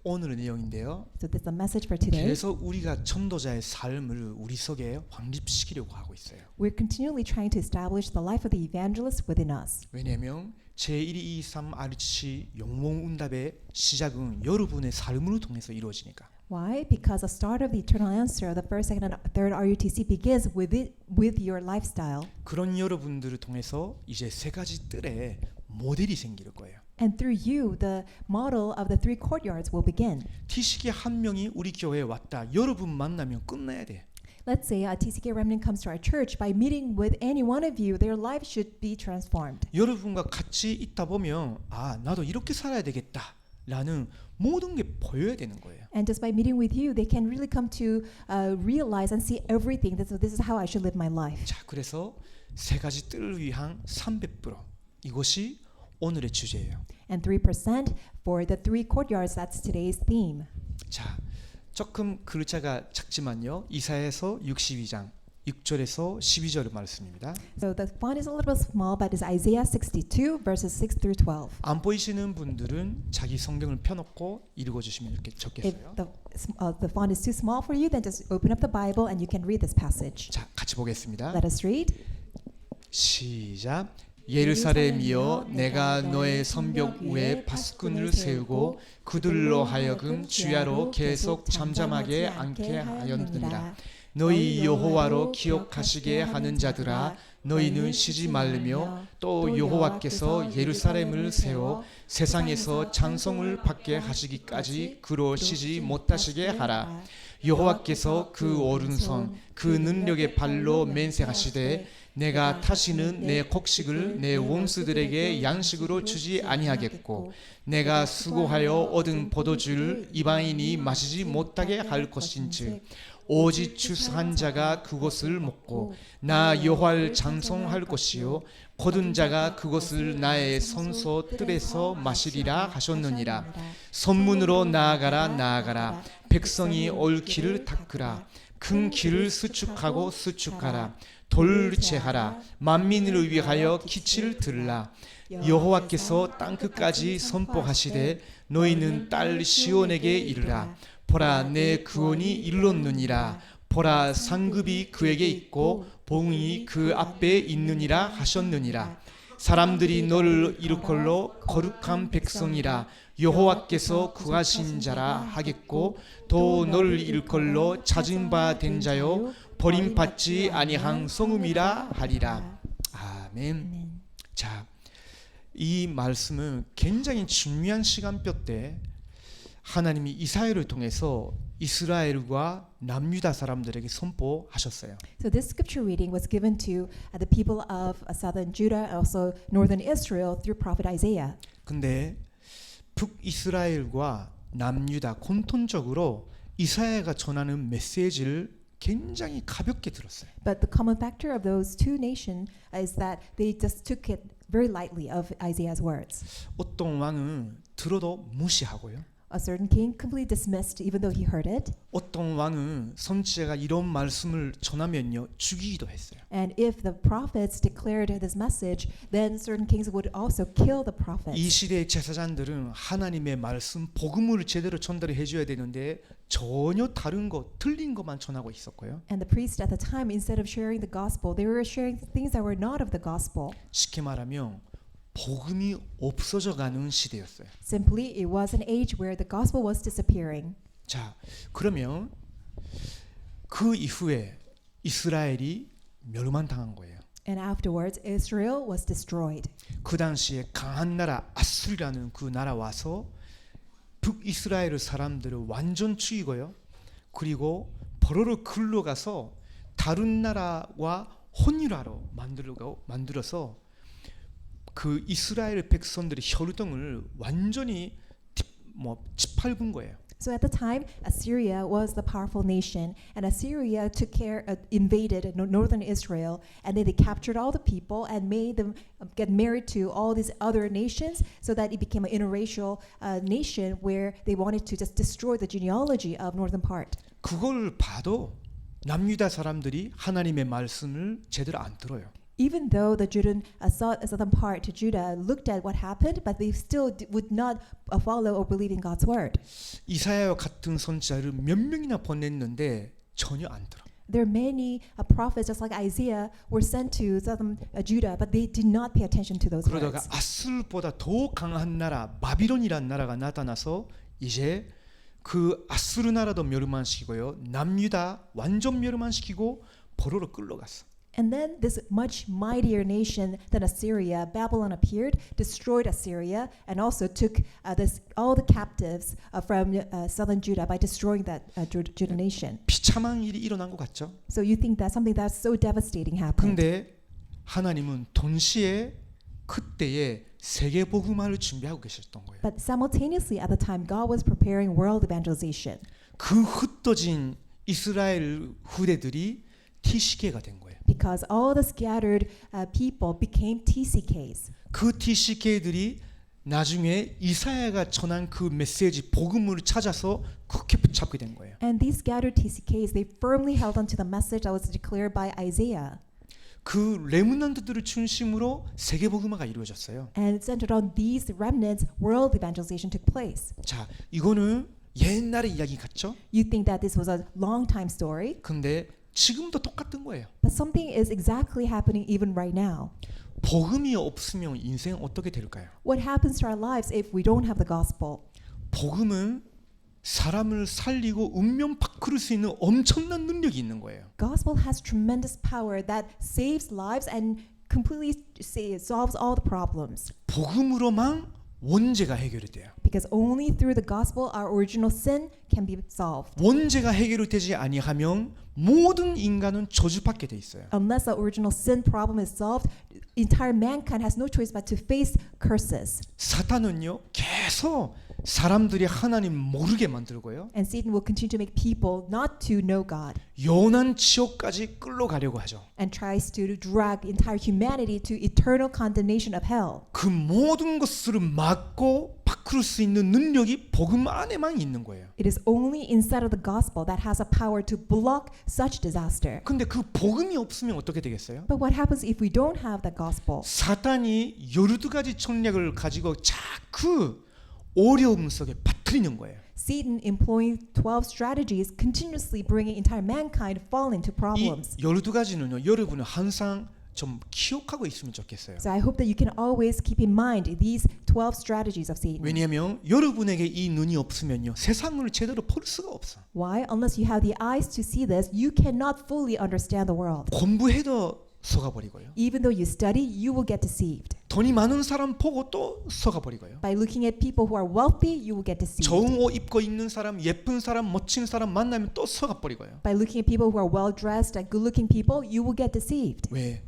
오늘의 내용인데요. So this is the message for today. 계속 우리가 전도자의 삶을 우리 속에 확립시키려고 하고 있어요. We're continually trying to establish the life of the evangelist within us. 왜냐하면 제123 RC 영웅응답의 시작은 여러분의 삶을 통해서 이루어지니까. Why? Because the start of the eternal answer, the first, second, and third RUTC begins with your lifestyle. 그런 여러분들을 통해서 이제 세 가지 뜰에 모델이 생길 거예요. And through you, the model of the three courtyards will begin. 티식이 한 명이 우리 교회에 왔다. 여러분 만나면 끝나야 돼. Let's say a TCK remnant comes to our church. By meeting with any one of you, their life should be transformed. 여러분과 같이 있다 보면 아 나도 이렇게 살아야 되겠다 라는 모든 게 보여야 되는 거예요. And just by meeting with you, they can really come to realize and see everything. So this is how I should live my life. 자 그래서 세 가지 뜰을 위한 300% 이것이 오늘의 주제예요. And 3% for the three courtyards. That's today's theme. 자 조금 글자가 작지만요. 이사야서 62장 6절에서 12절의 말씀입니다. So the font is a little bit small, but it's Isaiah 62 verses 6 through 12. 안 보이시는 분들은 자기 성경을 펴놓고 읽어주시면 If 좋겠어요. the font is too small for you, then just open up the Bible and you can read this passage. 자 같이 보겠습니다. Let us read. 시작. 예루살렘이여 내가 너의 성벽 위에 파수꾼을 세우고 그들로 하여금 주야로 계속 잠잠하게 않게 하였느니라. 너희 여호와로 기억하시게 하는 자들아 너희는 쉬지 말으며 또 여호와께서 예루살렘을 세워 세상에서 찬송을 받게 하시기까지 그로 쉬지 못하시게 하라. 여호와께서 그 오른손 그 능력의 발로 맹세하시되 내가 다시는 내 곡식을 내 원수들에게 양식으로 주지 아니하겠고 내가 수고하여 얻은 포도주를 이방인이 마시지 못하게 할 것인즉 오직 추수한 자가 그것을 먹고 나 여호와를 찬송할 것이요 거둔 자가 그것을 나의 성소 뜰에서 마시리라 하셨느니라. 선문으로 나아가라 나아가라 백성이 올 길을 닦으라 큰 길을 수축하고 수축하라 돌체하라 만민을 위하여 기치를 들라. 여호와께서 땅끝까지 선포하시되 너희는 딸 시온에게 이르라. 보라 내 구원이 이르렀느니라. 보라 상급이 그에게 있고 봉이 그 앞에 있느니라 하셨느니라. 사람들이 너를 일컬로 거룩한 백성이라 여호와께서 구하신 자라 하겠고 또 너를 일컬로 찾은 바 된 자요 버림받지 아니한 성음이라 하리라. 아멘. 자, 이 말씀은 굉장히 중요한 시간표 때 하나님이 이사야를 통해서 이스라엘과 남유다 사람들에게 선포하셨어요. So this scripture reading was given to the people of southern Judah, also northern Israel, through prophet Isaiah. 근데 북이스라엘과 남유다 공통적으로 이사야가 전하는 메시지를 굉장히 가볍게 들었어요. But the common factor of those two nations is that they just took it very lightly of Isaiah's words. 어떤 왕은 들어도 무시하고요. A certain king completely dismissed even though he heard it. 어떤 왕은 선지자가 이런 말씀을 전하면요 죽이기도 했어요. And if the prophets declared this message, then certain kings would also kill the 이 prophets. 시대의 제사장들은 하나님의 말씀 복음을 제대로 전달해 줘야 되는데 전혀 다른 거 틀린 것만 전하고 있었고요. And the priests at the time, instead of sharing the gospel, they were sharing things that were not of the gospel. 쉽게 말하면 복음이 없어져 가는 시대였어요. Simply, it was an age where the gospel was disappearing. 자, 그러면 그 이후에 이스라엘이 멸망당한 거예요. And afterwards, Israel was destroyed. 그 당시에 강한 나라 아수르라는 그 나라 와서 북이스라엘 사람들을 완전 죽이고요. 그리고 포로로 끌려가서 다른 나라와 혼혈하러 만들어서 그 이스라엘 백성들의 혈통을 완전히 짓밟은 거예요. So at the time, Assyria was the powerful nation, and Assyria invaded northern Israel, and then they captured all the people and made them get married to all these other nations, so that it became an interracial nation where they wanted to just destroy the genealogy of northern part. 그걸 봐도 남유다 사람들이 하나님의 말씀을 제대로 안 들어요. Even though the southern part to Judah looked at what happened, but they still would not follow or believe in God's word. 이사야와 같은 선지자를 몇 명이나 보냈는데 전혀 안 들어. There are many prophets, just like Isaiah, were sent to southern Judah, but they did not pay attention to those 그러다가 words. 아스르보다 더 강한 나라 바빌론이라는 나라가 나타나서 이제 그 아스르 나라도 멸망시키고요, 남유다 완전 멸망시키고 포로로 끌려갔어. And then this much mightier nation than Assyria, Babylon, appeared, destroyed Assyria, and also took all the captives from southern Judah by destroying that Judah nation. 비참한 일이 일어난 것 같죠. So you think that something that's so devastating happened. 근데 하나님은 동시에 그때에 세계 복음화를 준비하고 계셨던 거예요. But simultaneously, at the time, God was preparing world evangelization. 그 흩어진 이스라엘 후대들이 TCK가 된 거예요. Because all the scattered people became TCKs. 그 TCK들이 나중에 이사야가 전한 그 메시지 복음을 찾아서 그렇게 붙잡게 된 거예요. And these scattered TCKs, they firmly held onto the message that was declared by Isaiah. 그 레므넌트들을 중심으로 세계 복음화가 이루어졌어요. And centered on these remnants, world evangelization took place. 자, 이거는 옛날의 이야기 같죠? You think that this was a long time story, 근데 지금도 똑같은 거예요. but something is exactly happening even right now. 복음이 없으면 인생 어떻게 될까요? What happens to our lives if we don't have the gospel? 복음은 사람을 살리고 운명 바꿀 수 있는 엄청난 능력이 있는 거예요. Gospel has tremendous power that saves lives and completely solves all the problems. 복음으로만 원죄가 해결이 돼요. Because only through the gospel our original sin can be solved. 원죄가 해결이 되지 아니하면 모든 인간은 저주받게 돼 있어요. Unless the original sin problem is solved, entire mankind has no choice but to face curses. 사탄은요 계속 사람들이 하나님 모르게 만들고요, And Satan will continue to make people not to know God 영원한 지옥까지 끌어가려고 하죠. and tries to drag entire humanity to eternal condemnation of hell. 그 모든 것을 막고 바꿀 수 있는 능력이 복음 안에만 있는 거예요. It is only inside of the gospel that has a power to block such disaster. 근데 그 복음이 없으면 어떻게 되겠어요? But what happens if we don't have the gospel? 사탄이 12가지 전략을 가지고 자꾸 어려움 속에 빠뜨리는 거예요. Satan employing 12 strategies continuously bringing entire mankind fall into 이 problems. 12가지는요 여러분은 항상 좀 기억하고 있으면 좋겠어요. So I hope that you can always keep in mind these 12 strategies of Satan. 왜냐하면 여러분에게 이 눈이 없으면요 세상을 제대로 볼 수가 없어. Why? Unless you have the eyes to see this, you cannot fully understand the world. 공부해도 속아버리고요. Even though you study, you will get deceived. 돈이 많은 사람 보고 또 속아버리고요. By looking at people who are wealthy, you will get deceived. 좋은 옷 입고 있는 사람, 예쁜 사람, 멋진 사람 만나면 또 속아버리고요. By looking at people who are well dressed and good looking people, you will get deceived. 왜?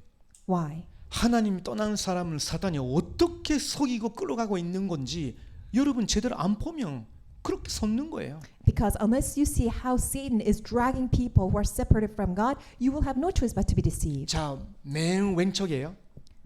Why? 하나님 떠난 사람을 사단이 어떻게 속이고 끌어가고 있는 건지 여러분 제대로 안 보면 그렇게 섰는 거예요. Because unless you see how Satan is dragging people who are separated from God, you will have no choice but to be deceived. 자, 맨 왼쪽이에요.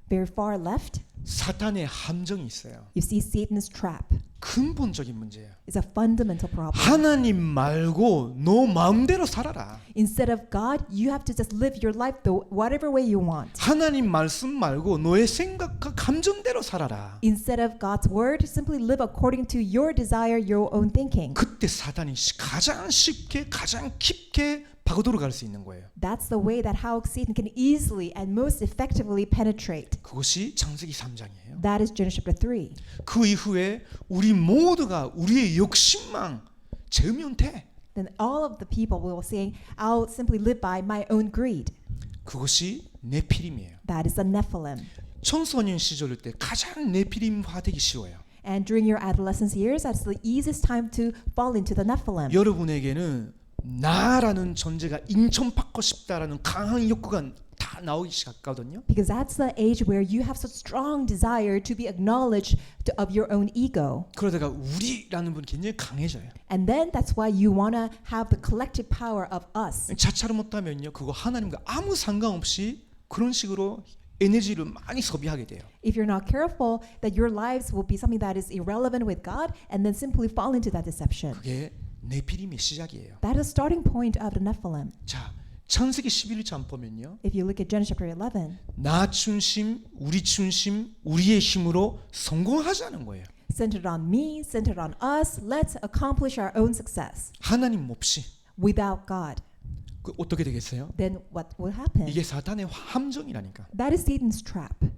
Very far left, 사탄의 함정이 있어요. you see Satan's trap. 근본적인 문제예요. It's a fundamental problem. 하나님 말고 너 마음대로 살아라. Instead of God, you have to just live your life the whatever way you want. 하나님 말씀 말고 너의 생각과 감정대로 살아라. Instead of God's word, simply live according to your desire, your own thinking. 그때 사단이 가장 쉽게 가장 깊게 파고들어갈 수 있는 거예요. That's the way that how Satan can easily and most effectively penetrate. 그것이 창세기 3장이에요. That is Genesis chapter 3. 그 이후에 우리 모두가 우리의 욕심만 채우면 돼. Then all of the people will say, I'll simply live by my own greed. 그것이 네피림이에요. That is the Nephilim. 청소년 시절 때 가장 네피림화되기 쉬워요. And during your adolescence years, that's the easiest time to fall into the Nephilim. 여러분에게는 나라는 존재가 인정받고 싶다라는 강한 욕구가 다 나오기 시작하거든요. Because that's the age where you have such strong desire to be acknowledged of your own ego. 그러다가 우리라는 분이 굉장히 강해져요. And then that's why you want to have the collective power of us. 자차를 못하면요, 그거 하나님과 아무 상관없이 그런 식으로 에너지를 많이 소비하게 돼요. If you're not careful, that your lives will be something that is irrelevant with God and then simply fall into that deception. 그게 네피림의 시작이에요. That is the starting point of the Nephilim. 자, 창세기 11장 보면요. If you look at Genesis chapter 11, 나 중심, 우리의 힘으로 성공하자는 거예요. centered on me, centered on us, let's accomplish our own success. 하나님 없이 Without God, 그 어떻게 되겠어요? then what will happen? 이게 사탄의 함정이라니까. That is Satan's trap.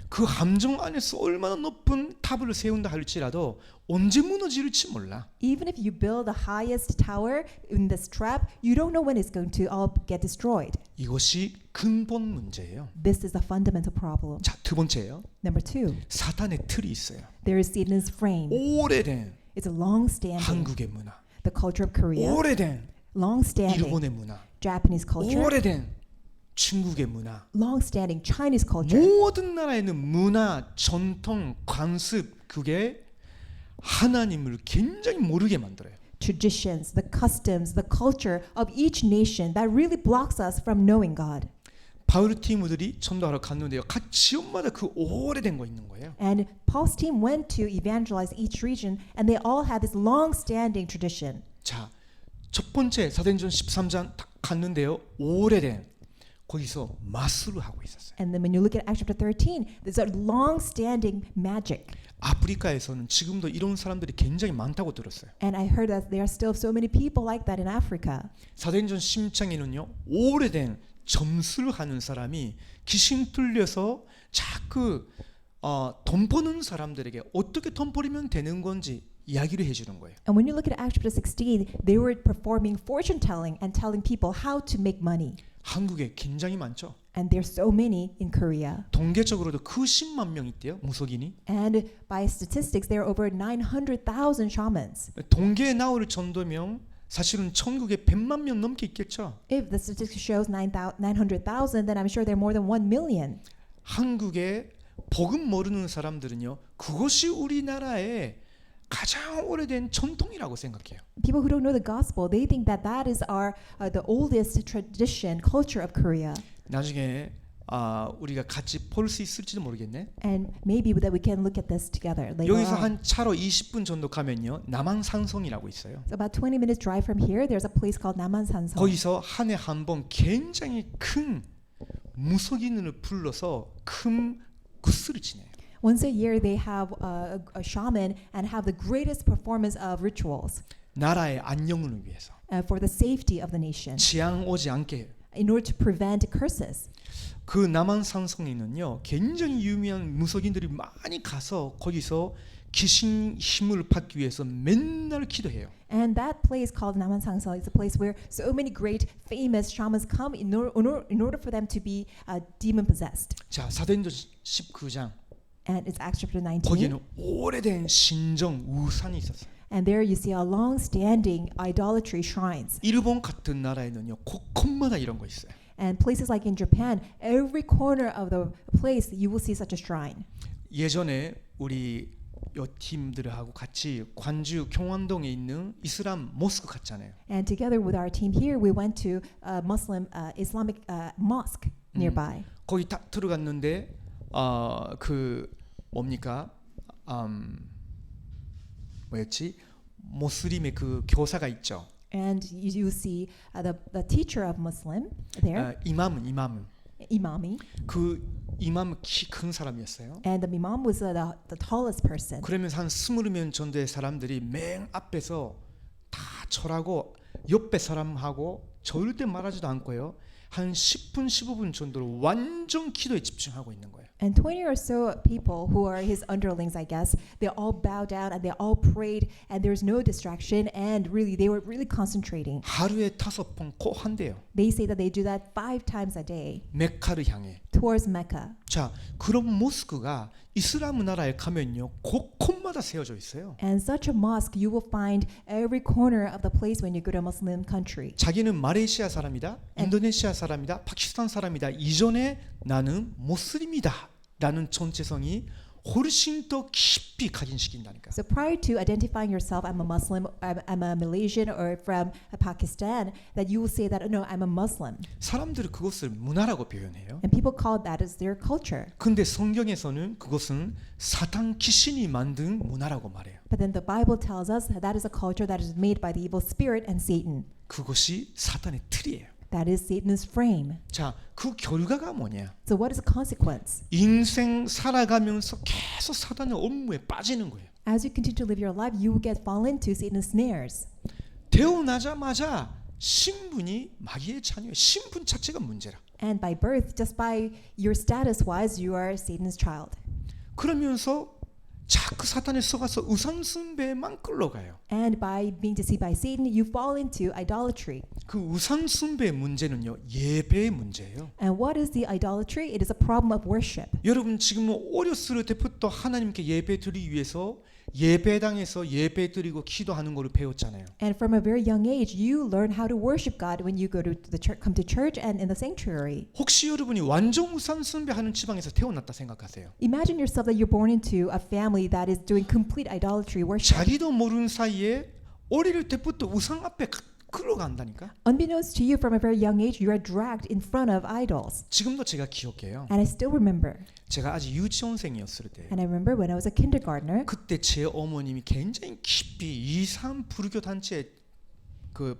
그 함정 안에서 얼마나 높은 탑을 세운다 할지라도 언제 무너질지 몰라. Even if you build the highest tower in this trap, you don't know when it's going to all get destroyed. 이것이 근본 문제예요. This is a fundamental problem. 자, 두 번째요. Number two, 사탄의 틀이 있어요. there is Satan's frame. 오래된 It's a long-standing, 한국의 문화, the culture of Korea, 오래된 long-standing 일본의 문화, Japanese culture, 오래된 중국의 문화, long-standing Chinese culture. 모든 나라에 있는 문화, 전통, 관습 그게 하나님을 굉장히 모르게 만들어요. Traditions, the customs, the culture of each nation that really blocks us from knowing God. 바울 팀들이 전도하러 갔는데요. 각 지역마다 그 오래된 거 있는 거예요. And Paul's team went to evangelize each region, and they all had this long-standing tradition. 자, 첫 번째 사도행전 13장 딱 갔는데요. 오래된 거기서 마술을 하고 있었어요. And then when you look at Acts chapter 13, there's a long-standing magic. 아프리카에서는 지금도 이런 사람들이 굉장히 많다고 들었어요. And I heard that there are still so many people like that in Africa. 사도행전 10장에는요. 오래된 점수를 하는 사람이 귀신 들려서 자꾸 돈 버는 사람들에게 어떻게 돈 벌이면 되는 건지 이야기를 해주는 거예요. And when you look at Acts chapter 16, they were performing fortune telling and telling people how to make money. 한국에 굉장히 많죠. And there's so many in Korea. 통계적으로도 그 10만 명 있대요. 무속인이. And by statistics, there are over 900,000 shamans. 통계에 나올 정도면 사실은 천국에 100만 명 넘게 있겠죠. If the statistics shows 900,000, then I'm sure there are more than 1 million. 한국에 복음 모르는 사람들은요. 그것이 우리나라의 가장 오래된 전통이라고 생각해요. People who don't know the gospel, they think that that is our the oldest tradition, culture of Korea. 나중에 우리가 같이 볼 수 있을지도 모르겠네. And maybe that we can look at this together later 여기서 on. 한 차로 20분 정도 가면요. 남한산성이라고 있어요. So about 20 minutes drive from here, there's a place called Namansan성. 거기서 한 해 한 번 굉장히 큰 무속인을 불러서 큰 구슬을 지내요. Once a year, they have a shaman and have the greatest performance of rituals 나라의 안녕을 위해서 for the safety of the nation, 재앙 오지 않게. in order to prevent curses. 그 남한산성에는요. 굉장히 유명한 무속인들이 많이 가서 거기서 귀신 힘을 받기 위해서 맨날 기도해요. And that place called Namansangsal is a place where so many great famous shamans come in order for them to be demon possessed. 자, 사도행전 19장 And it's Acts chapter 19. 거기에는 오래된 신정 우산이 있었어요. And there you see a long-standing idolatry shrines. 일본 같은 나라에는요. 곳곳마다 이런 거 있어요. And places like in Japan, every corner of the place you will see such a shrine. 예전에 우리 요 팀들하고 같이 관주 경원동에 있는 이슬람 모스크 갔잖아요. And together with our team here, we went to a Muslim Islamic mosque nearby. 거기 딱 들어갔는데 그 뭡니까? 뭐였지? 모슬림의 그 교사가 있죠. And you see the teacher of Muslim there, 이맘은 Imami. 그 이맘은 키 큰 사람이었어요. And the imam was the tallest person. 그러면서 한 20명 정도의 사람들이 맨 앞에서 다 절하고 옆에 사람하고 절대 말하지도 않고요. 한 10분, 15분 정도로 완전 기도에 집중하고 있는 거예요. And 20 or so people who are his underlings, I guess, they all bow down and they all prayed, and there's no distraction, and really they were really concentrating. 하루에 5번 꼭 한대요. They say that they do that 5 times a day 메카를 향해. towards Mecca. 자, 그런 모스크가 이슬람 나라에 가면요. 곳곳마다 세워져 있어요. And such a mosque you will find every corner of the place when you go to a Muslim country. 자기는 말레이시아 사람이다, 인도네시아 사람이다, 파키스탄 사람이다. 이전에 나는 모슬림이다 라는 정체성이 훨씬 더 깊이 각인시킨다니까. So prior to identifying yourself, I'm a Muslim, I'm a Malaysian or from Pakistan, that you will say that, no, I'm a Muslim. 사람들은 그것을 문화라고 표현해요. And people call that as their culture. 근데 성경에서는 그것은 사탄 귀신이 만든 문화라고 말해요. But then the Bible tells us that that is a culture that is made by the evil spirit and Satan. 그것이 사탄의 틀이에요. That is Satan's frame. 자, 그 결과가 뭐냐? So what is the consequence? 인생 살아가면서 계속 사단의 업무에 빠지는 거예요. As you continue to live your life, you will get fall into Satan's snares. 태어나자마자 신분이 마귀의 자녀예요. 신분 자체가 문제라. And by birth, just by your status wise, you are Satan's child. 그러면서 자꾸 사탄에 속아서 우상숭배만 끌러가요. And by being deceived by Satan, you fall into idolatry. 그 우상숭배의 문제는요, 예배의 문제예요. And what is the idolatry? It is a problem of worship. 여러분 지금 어렸을 때부터 하나님께 예배 드리기 위해서 예배당에서 예배 드리고 기도하는 거를 배웠잖아요. And from a very young age, you learn how to worship God when you go to the church, come to church, and in the sanctuary. 혹시 여러분이 완전 우상숭배하는 지방에서 태어났다 생각하세요? Imagine yourself that you're born into a family that is doing complete idolatry worship. 자기도 모르는 사이에 어릴 때부터 우상 앞에 끌어간다니까. Unbeknownst to you, from a very young age, you are dragged in front of idols. 지금도 제가 기억해요. And I still remember. 제가 아직 유치원생이었을 때 And I remember when I was a kindergartner. 그때 제 어머님이 굉장히 깊이 이상 불교 단체에 그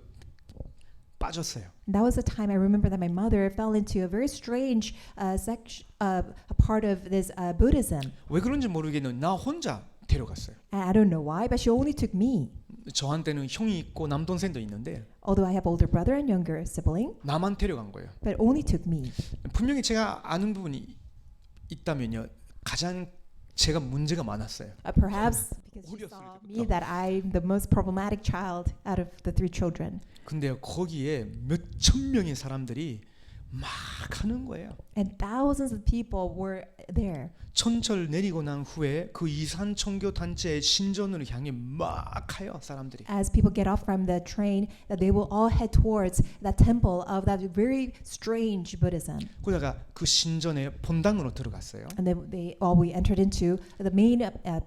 빠졌어요. That was the time I remember that my mother fell into a very strange a part of this Buddhism. 왜 그런지 모르겠는데 나 혼자 데려갔어요. And I don't know why, but she only took me. 저한테는 형이 있고 남동생도 있는데 Although I have older brother and younger sibling, 나만 데려간 거예요. but only took me. 분명히 제가 아는 부분이 있다면요. 가장 제가 문제가 많았어요. Perhaps because she 어렸을 saw 때부터. me that I'm the most problematic child out of the three children. 근데요 거기에 몇천 명의 사람들이 막 하는 거예요. And thousands of people were there. 천철 내리고 난 후에 그 이산 청교 단체의 신전으로 향해 막 가요 사람들이. As people get off from the train, that they will all head towards that temple of that very strange Buddhism. 그러다가 그 신전의 본당으로 들어갔어요. And we entered into the main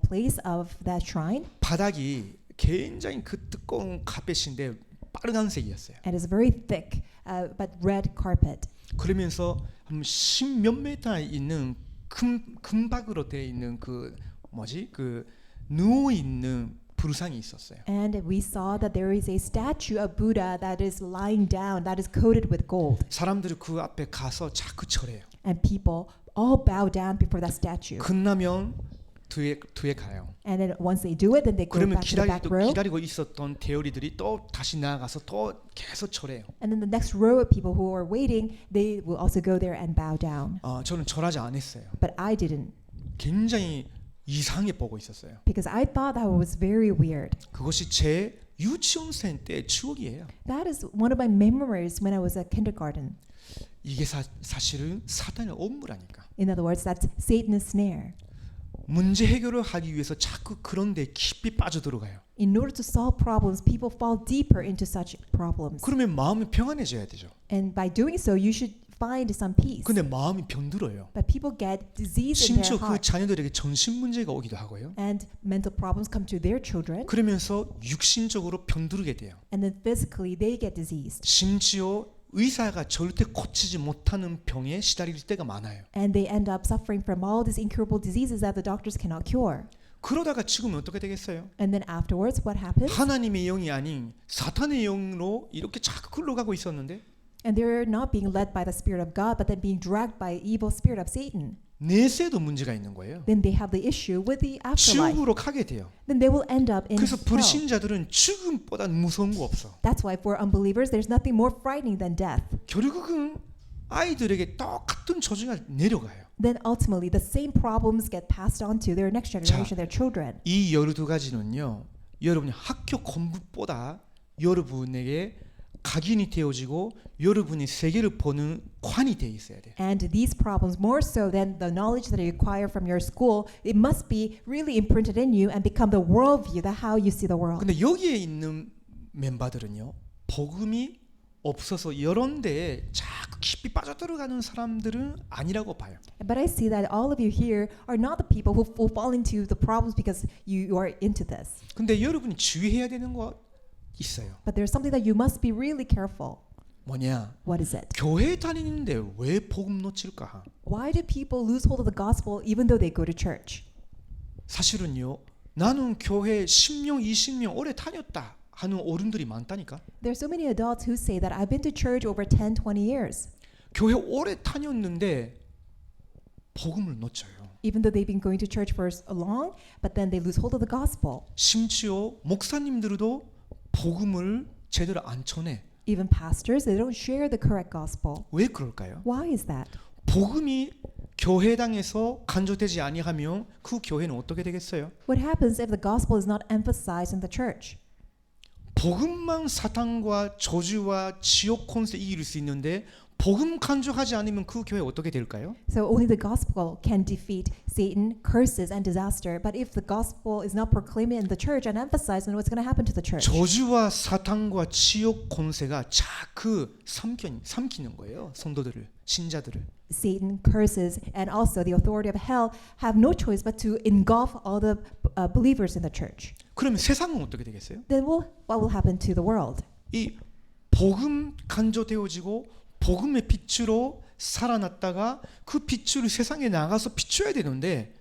place of that shrine. 바닥이 굉장히 그 두꺼운 카펫인데 빨간색이었어요. And it's very thick, but red carpet. 그러면서 한 10몇 미터 있는 금박으로 되어 있는 그 뭐지 그 누워 있는 불상이 있었어요. And we saw that there is a statue of Buddha that is lying down, that is coated with gold. 사람들이 그 앞에 가서 자꾸 절해요. And people all bow down before that statue. 끝나면 뒤에 가요. And then once they do it, then they go 그러면 back to the back row. 기다리고 있었던 대어리들이 또 다시 나아가서 또 계속 절해요. And then the next row of people who are waiting, they will also go there and bow down. 저는 절하지 않았어요. But I didn't, 굉장히 이상하게 보고 있었어요. because I thought that was very weird. 그것이 제 유치원생 때의 추억이에요. That is one of my memories when I was at kindergarten. 이게 사실은 사탄의 업무라니까. In other words, that's Satan's snare. 문제 해결을 하기 위해서 자꾸 그런 데 깊이 빠져들어가요. In order to solve problems, people fall deeper into such problems. 그러면 마음이 평안해져야 되죠. And by doing so, you should find some peace. 근데 마음이 병들어요. But people get disease in 심지어 their 그 heart. 자녀들에게 정신 문제가 오기도 하고요. And mental problems come to their children. 그러면서 육신적으로 병들게 돼요. And then physically, they get diseased. 심지어 의사가 절대 고치지 못하는 병에 시달릴 때가 많아요. And they end up suffering from all these incurable diseases that the doctors cannot cure. 그러다가 지금은 어떻게 되겠어요? And then afterwards, what happens? 하나님의 영이 아닌 사탄의 영으로 이렇게 자꾸 흘러가고 있었는데 And they're not being led by the Spirit of God, but then being dragged by evil spirit of Satan. 내세도 문제가 있는 거예요. Then they have the issue with the afterlife. 지옥으로 가게 돼요. Then they will end up in 그래서 hell. 불신자들은 죽음보다 무서운 거 없어. That's why for unbelievers, there's nothing more frightening than death. 결국은 아이들에게 똑같은 저주가 내려가요. Then ultimately, the same problems get passed on to their next generation, their children. 이 12가지는요. 여러분이 학교 공부보다 여러분에게 각인이 되어지고 여러분이 세계를 보는 관이 돼 있어야 돼요. And these problems, more so than the knowledge that you acquire from your school, it must be really imprinted in you and become the worldview, that how you see the world. 근데 여기에 있는 멤버들은요. 복음이 없어서 이런 데에 자꾸 깊이 빠져들어가는 사람들은 아니라고 봐요. But I see that all of you here are not the people who fall into the problems because you are into this. 근데 여러분이 주의해야 되는 거 있어요. But there's something that you must be really careful. 뭐냐? What is it? 교회 다니는데 왜 복음 놓칠까? Why do people lose hold of the gospel even though they go to church? 사실은요. 나는 교회 10년, 20년 오래 다녔다 하는 어른들이 많다니까. There are so many adults who say that I've been to church over 10, 20 years. 교회 오래 다녔는데 복음을 놓쳐요. Even though they've been going to church for long, but then they lose hold of the gospel. 심지어 목사님들도 복음을 제대로 안 전해. Even pastors, they don't share the correct gospel. 왜 그럴까요? Why is that? 복음이 교회당에서 간조되지 아니하면 그 교회는 어떻게 되겠어요? What happens if the gospel is not emphasized in the church? 복음만 사탄과 저주와 지옥 권세 이길 수 있는데 복음 간주하지 않으면 그 교회 어떻게 될까요? So only the gospel can defeat Satan, curses, and disaster. But if the gospel is not proclaimed in the church and emphasized, then what's going to happen to the church? 저주와 사탄과 지옥 권세가 자꾸 삼키는 거예요. 성도들을, 신자들을. Satan, curses, and also the authority of hell have no choice but to engulf all the believers in the church. 그러면 세상은 어떻게 되겠어요? Then what will happen to the world? 이 복음 간조되어지고 복음의 빛으로 살아났다가 그 빛으로 세상에 나가서 비춰야 되는데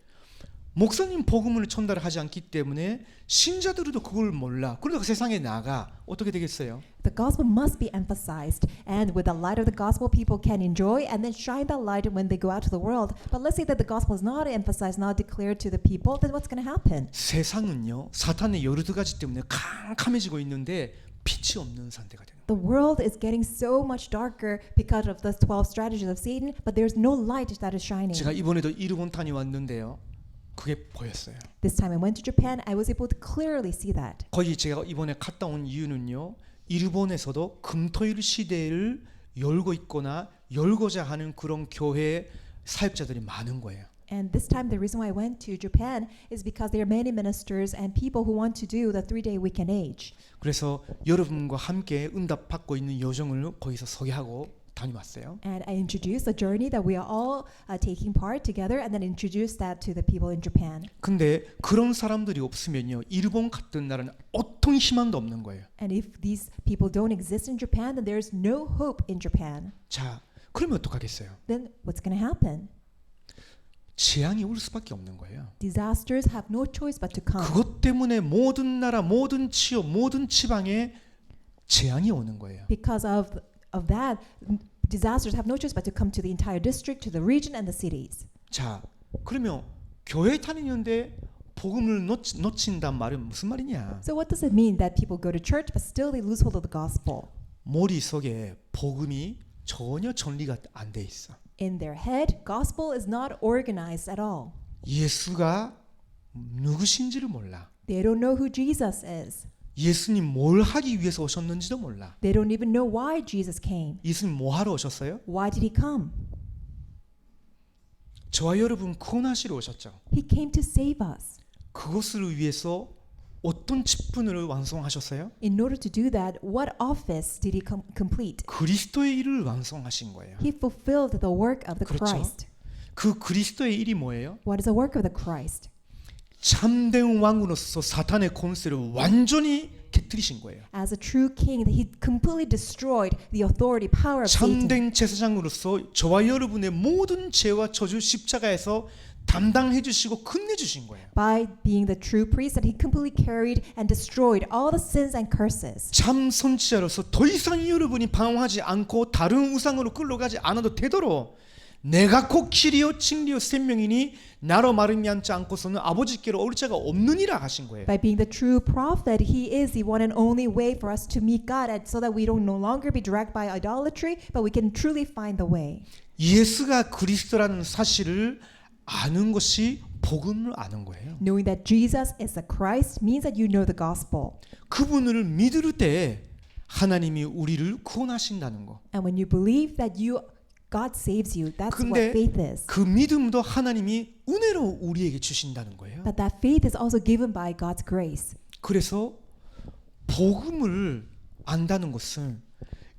목사님 복음을 전달하지 않기 때문에 신자들도 그걸 몰라. 그러다가 세상에 나가 어떻게 되겠어요? The gospel must be emphasized, and with the light of the gospel, people can enjoy and then shine that light when they go out to the world. But let's say that the gospel is not emphasized, not declared to the people, then what's going to happen? 세상은요 사탄의 여러 가지 때문에 캄캄해지고 있는데 빛이 없는 상태가 되는. The world is getting so much darker because of the 12 strategies of Satan, but there's no light that is shining. 제가 이번에도 일본 다녀왔는데요. 그게 보였어요. This time I went to Japan, I was able to clearly see that. 거기 제가 이번에 갔다 온 이유는요. 일본에서도 금토일 시대를 열고 있거나 열고자 하는 그런 교회 사역자들이 많은 거예요. And this time the reason why I went to Japan is because there are many ministers and people who want to do the 3-day weekend age. 그래서 여러분과 함께 응답받고 있는 여정을 거기서 소개하고 다녀왔어요. And I introduced the journey that we are all taking part together, and then introduced that to the people in Japan. 근데 그런 사람들이 없으면요. 일본 같은 나라는 어떤 희망도 없는 거예요. And if these people don't exist in Japan, then there's no hope in Japan. 자, 그러면 어떡하겠어요? Then what's going to happen? 재앙이 올 수밖에 없는 거예요. Disasters have no choice but to come. 그것 때문에 모든 나라, 모든 지역, 모든 지방에 재앙이 오는 거예요. Because of that, disasters have no choice but to come to the entire district, to the region, and the cities. 자, 그러면 교회 다니는데 복음을 놓친단 말은 무슨 말이냐? So what does it mean that people go to church but still they lose hold of the gospel? 머릿속에 복음이 전혀 정리가 안 돼 있어. In their head, gospel is not organized at all. 예수가 누구신지를 몰라. They don't know who Jesus is. 예수님 뭘 하기 위해서 오셨는지도 몰라. They don't even know why Jesus came. 예수님 뭐 하러 오셨어요? Why did he come? 저와 여러분 구원하시러 오셨죠. He came to save us. 그것을 위해서 어떤 직분을 완성하셨어요? In order to do that, what office did he complete? 그리스도의 일을 완성하신 거예요. He fulfilled the work of the 그렇죠. Christ. 그 그리스도의 일이 뭐예요? What is the work of the Christ? 참된 왕으로서 사탄의 권세를 완전히 깨뜨리신 거예요. As a true king, he completely destroyed the authority, power of Satan. 참된 제사장으로서 저와 여러분의 모든 죄와 저주 십자가에서 담당해 주시고 끝내 주신 거예요. By being the true priest, that he completely carried and destroyed all the sins and curses. 참 선지자로서 더 이상 여러분이 방황하지 않고 다른 우상으로 끌려가지 않아도 되도록 내가 곧 길이요 진리요 생명이니 나로 말미암지 않고서는 아버지께로 오를 자가 없느니라 하신 거예요. By being the true prophet, he is the one and only way for us to meet God, and so that we don't no longer be dragged by idolatry, but we can truly find the way. 예수가 그리스도라는 사실을 아는 것이 복음을 아는 거예요. Knowing that Jesus is the Christ means that you know the gospel. 그분을 믿을 때 하나님이 우리를 구원하신다는 거. And when you believe that God saves you, that's what 근데 faith is. 그 믿음도 하나님이 은혜로 우리에게 주신다는 거예요. But that faith is also given by God's grace. 그래서 복음을 안다는 것은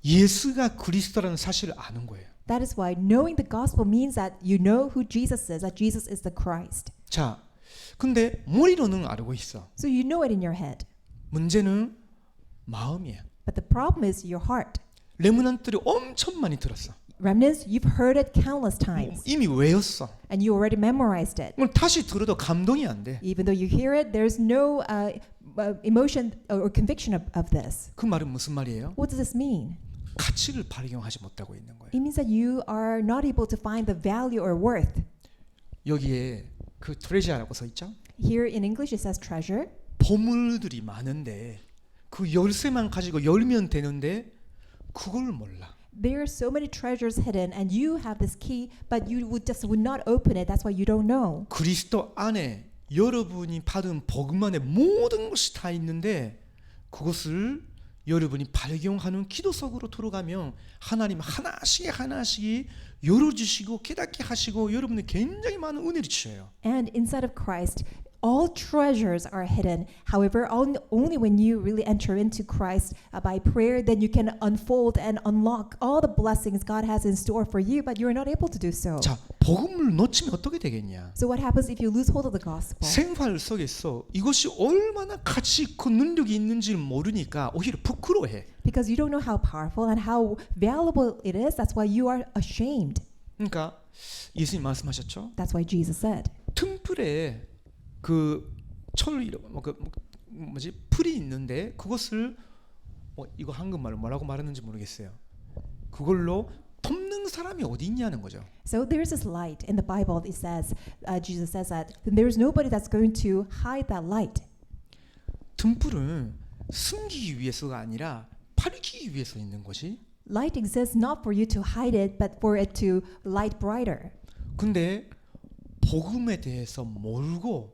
예수가 그리스도라는 사실을 아는 거예요. That is why knowing the gospel means that you know who Jesus is, that Jesus is the Christ. 자, 근데 머리로는 알고 있어. So you know it in your head. 문제는 마음이야. But the problem is your heart. 레므넌트들이 엄청 많이 들었어. Remnants, you've heard it countless times, 이미 외웠어. and you already memorized it. 오늘 다시 들어도 감동이 안 돼. Even though you hear it, there's no emotion or conviction of this. 그 말은 무슨 말이에요? What does this mean? 가치를 발견하지 못하고 있는 거예요. It means that you are not able to find the value or worth. 여기에 그 트레저라고 써 있죠? Here in English it says treasure. 보물들이 많은데 그 열쇠만 가지고 열면 되는데 그걸 몰라. There are so many treasures hidden, and you have this key, but you would not open it. That's why you don't know. 그리스도 안에 여러분이 받은 복음 안에 모든 것이 다 있는데 그것을 여러분이 발견하는 기도 속으로 들어가면 하나님 하나씩 열어주시고 깨닫게 하시고 여러분이 굉장히 많은 은혜를 주셔요. And inside of Christ, all treasures are hidden. However, only when you really enter into Christ by prayer, then you can unfold and unlock all the blessings God has in store for you, but you are not able to do so. 자, 복음을 놓치면 어떻게 되겠냐? So what happens if you lose hold of the gospel? 생활 속에서 이것이 얼마나 가치 있고 능력이 있는지를 모르니까 오히려 부끄러워해. Because you don't know how powerful and how valuable it is. That's why you are ashamed. 그러니까 예수님 말씀하셨죠? That's why Jesus said. 틈플에 그 뭐지 풀이 있는데 그것을 이거 한국말로 뭐라고 말하는지 모르겠어요. 그걸로 돕는 사람이 어디 있냐는 거죠. So there's this light in the Bible. It says, Jesus says that there's nobody that's going to hide that light. 등불은 숨기기 위해서가 아니라 밝히기 위해서 있는 것이. Light exists not for you to hide it, but for it to light brighter. 근데 복음에 대해서 모르고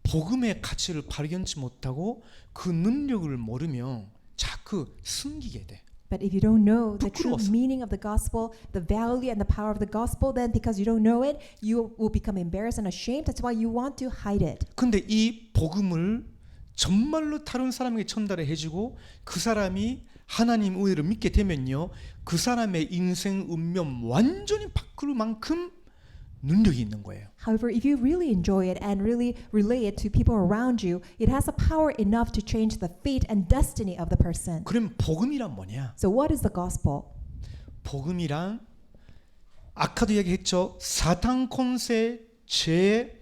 복음의 가치를 발견치 못하고 그 능력을 모르면 자꾸 숨기게 돼. But if you don't know the true 부끄러워서. meaning of the gospel, the value and the power of the gospel, then because you don't know it, you will become embarrassed and ashamed. That's why you want to hide it. 근데 이 복음을 정말로 다른 사람에게 전달해 주고 그 사람이 하나님 의를 믿게 되면요, 그 사람의 인생 운명 완전히 바꿀 만큼 능력이 있는 거예요. However, if you really enjoy it and really relay it to people around you, it has the power enough to change the fate and destiny of the person. 그럼 복음이란 뭐냐? So what is the gospel? 복음이란 아까도 얘기했죠. 사탄 권세, 죄,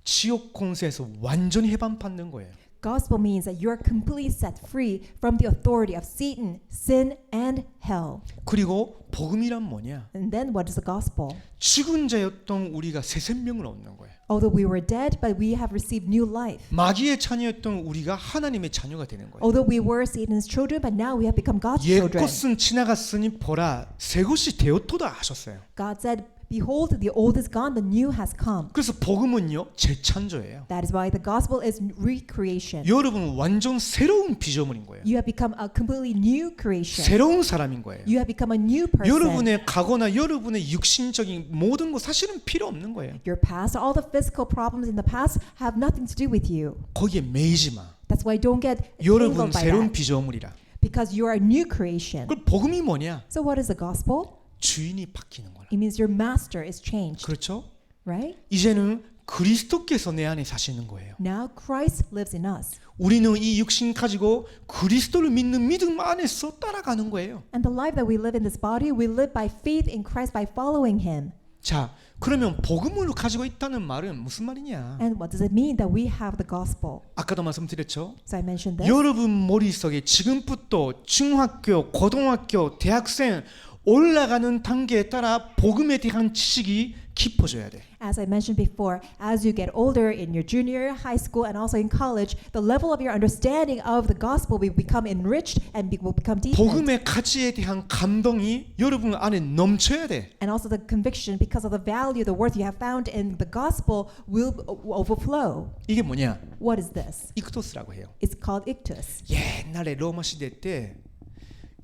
지옥 권세에서 완전히 해방받는 거예요. Gospel means that you are completely set free from the authority of Satan, sin, and hell. 그리고 복음이란 뭐냐? And then what is the gospel? 죽은 자였던 우리가 새 생명을 얻는 거예요. Although we were dead, but we have received new life. 마귀의 자녀였던 우리가 하나님의 자녀가 되는 거예요. Although we were Satan's children, but now we have become God's 옛 children. 것은 지나갔으니 보라 새 것이 되었도다 하셨어요. God said, "Behold, the old is gone, the new has come." 그래서 복음은요 재창조예요. That is why the gospel is recreation. 여러분 완전 새로운 피조물인 거예요. You have become a completely new creation. 새로운 사람인 거예요. You have become a new person. 여러분의 과거나 여러분의 육신적인 모든 것 사실은 필요 없는 거예요. Your past, all the physical problems in the past have nothing to do with you. 거기에 매이지 마. That's why don't get 여러분 tangled by 새로운 that. 피조물이라. Because you are a new creation. 그 복음이 뭐냐? So what is the gospel? 주인이 바뀌는 거라. It means your master is changed, 그렇죠? right? 이제는 그리스도께서 내 안에 사시는 거예요. Now Christ lives in us. 우리는 이 육신 가지고 그리스도를 믿는 믿음 안에서 따라가는 거예요. And the life that we live in this body, we live by faith in Christ by following him. 자, 그러면 복음을 가지고 있다는 말은 무슨 말이냐? And what does it mean that we have the gospel? 아까도 말씀드렸죠. So I mentioned this. 여러분 머릿속에 지금부터 중학교, 고등학교, 대학생 올라가는 단계에 따라 복음에 대한 지식이 깊어져야 돼. As I mentioned before, as you get older in your junior high school and also in college, the level of your understanding of the gospel will become enriched and will become deepened. 복음의 가치에 대한 감동이 여러분 안에 넘쳐야 돼. And also the conviction because of the value, the worth you have found in the gospel will overflow. 이게 뭐냐? What is this? 이크토스라고 해요. It's called ictus. 옛날에 로마 시대 때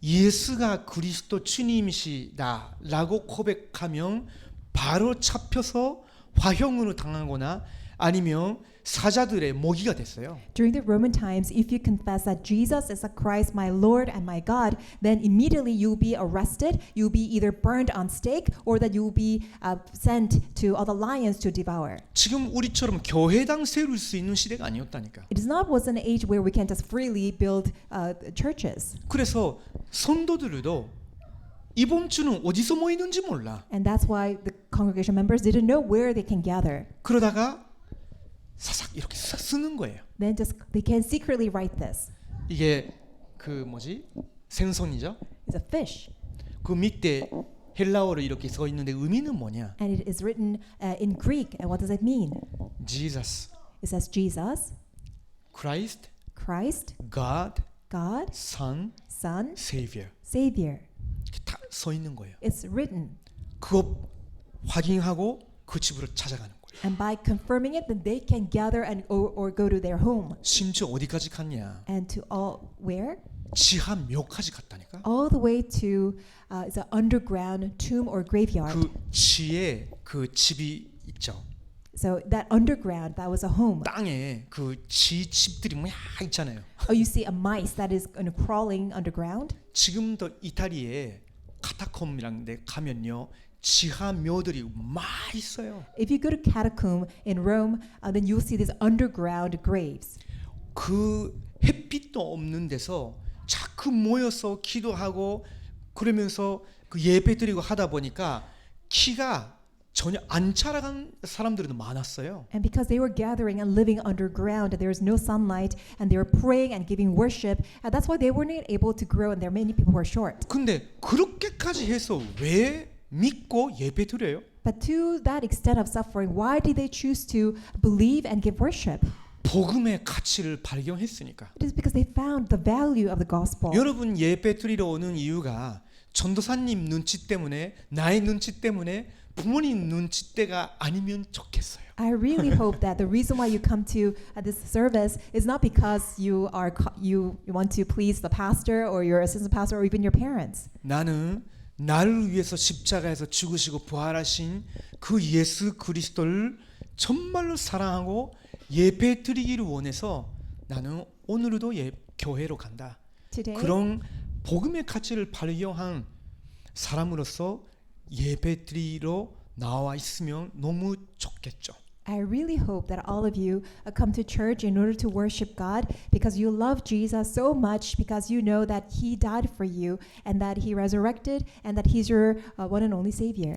예수가 그리스도 주님이시다라고 고백하면 바로 잡혀서 화형으로 당하거나 아니면 사자들의 먹이가 됐어요. During the Roman times, if you confess that Jesus is the Christ, my Lord and my God, then immediately you'll be arrested, you'll be either burned on stake, or that you'll be sent to other lions to devour. 지금 우리처럼 교회당 세울 수 있는 시대가 아니었다니까. It is not was an age where we can just freely build churches. 그래서 성도들도 이번 주는 어디서 모이는지 몰라. And that's why the congregation members didn't know where they can gather. 그러다가 사삭 이렇게 쓰는 거예요. Then just they can secretly write this. 이게 그 뭐지? 생선이죠. It's a fish. 그 밑에 헬라어로 이렇게 써 있는데 의미는 뭐냐? And it is written in Greek. And what does it mean? Jesus, It says Jesus, Christ, Christ, God, God, Son, Son, Savior. Savior. 이렇게 다 써 있는 거예요. It's written. 그거 확인하고 그 집으로 찾아가는 거예요. And by confirming it, then they can gather and or go to their home. 심지어 어디까지 갔냐? And to all where? 지하 묘까지 갔다니까. All the way to it's an underground tomb or graveyard. 그 지에 그 집이 있죠. So that underground, that was a home. 땅에 그 지 집들이 뭐 있잖아요. Oh, you see a mice that is crawling underground. 지금도 이탈리아에 카타콤이라는 데 가면요. 지하 묘들이 많이 있어요. If you go to catacomb in Rome, then you'll see these underground graves. 그 햇빛도 없는 데서 자꾸 모여서 기도하고 그러면서 그 예배 드리고 하다 보니까 키가 전혀 안 자라간 사람들도 많았어요. And because they were gathering and living underground, and there was no sunlight, and they were praying and giving worship, and that's why they weren't able to grow, and there many people who were short. 근데 그렇게까지 해서 왜 믿고 예배 드려요? But to that extent of suffering, why did they choose to believe and give worship? 복음의 가치를 발견했으니까. It is because they found the value of the gospel. 여러분 예배 드리러 오는 이유가 전도사님 눈치 때문에 나의 눈치 때문에 부모님 눈치때가 아니면 좋겠어요. I really hope that the reason why you come to this service is not because you want to please the pastor or your assistant pastor or even your parents. 나는 나를 위해서 십자가에서 죽으시고 부활하신 그 예수 그리스도를 정말로 사랑하고 예배 드리기를 원해서 나는 오늘도 교회로 간다. Today, 그런 복음의 가치를 발견한 사람으로서 예배 드리러 나와 있으면 너무 좋겠죠. I really hope that all of you come to church in order to worship God because you love Jesus so much because you know that He died for you and that He resurrected and that He's your one and only Savior.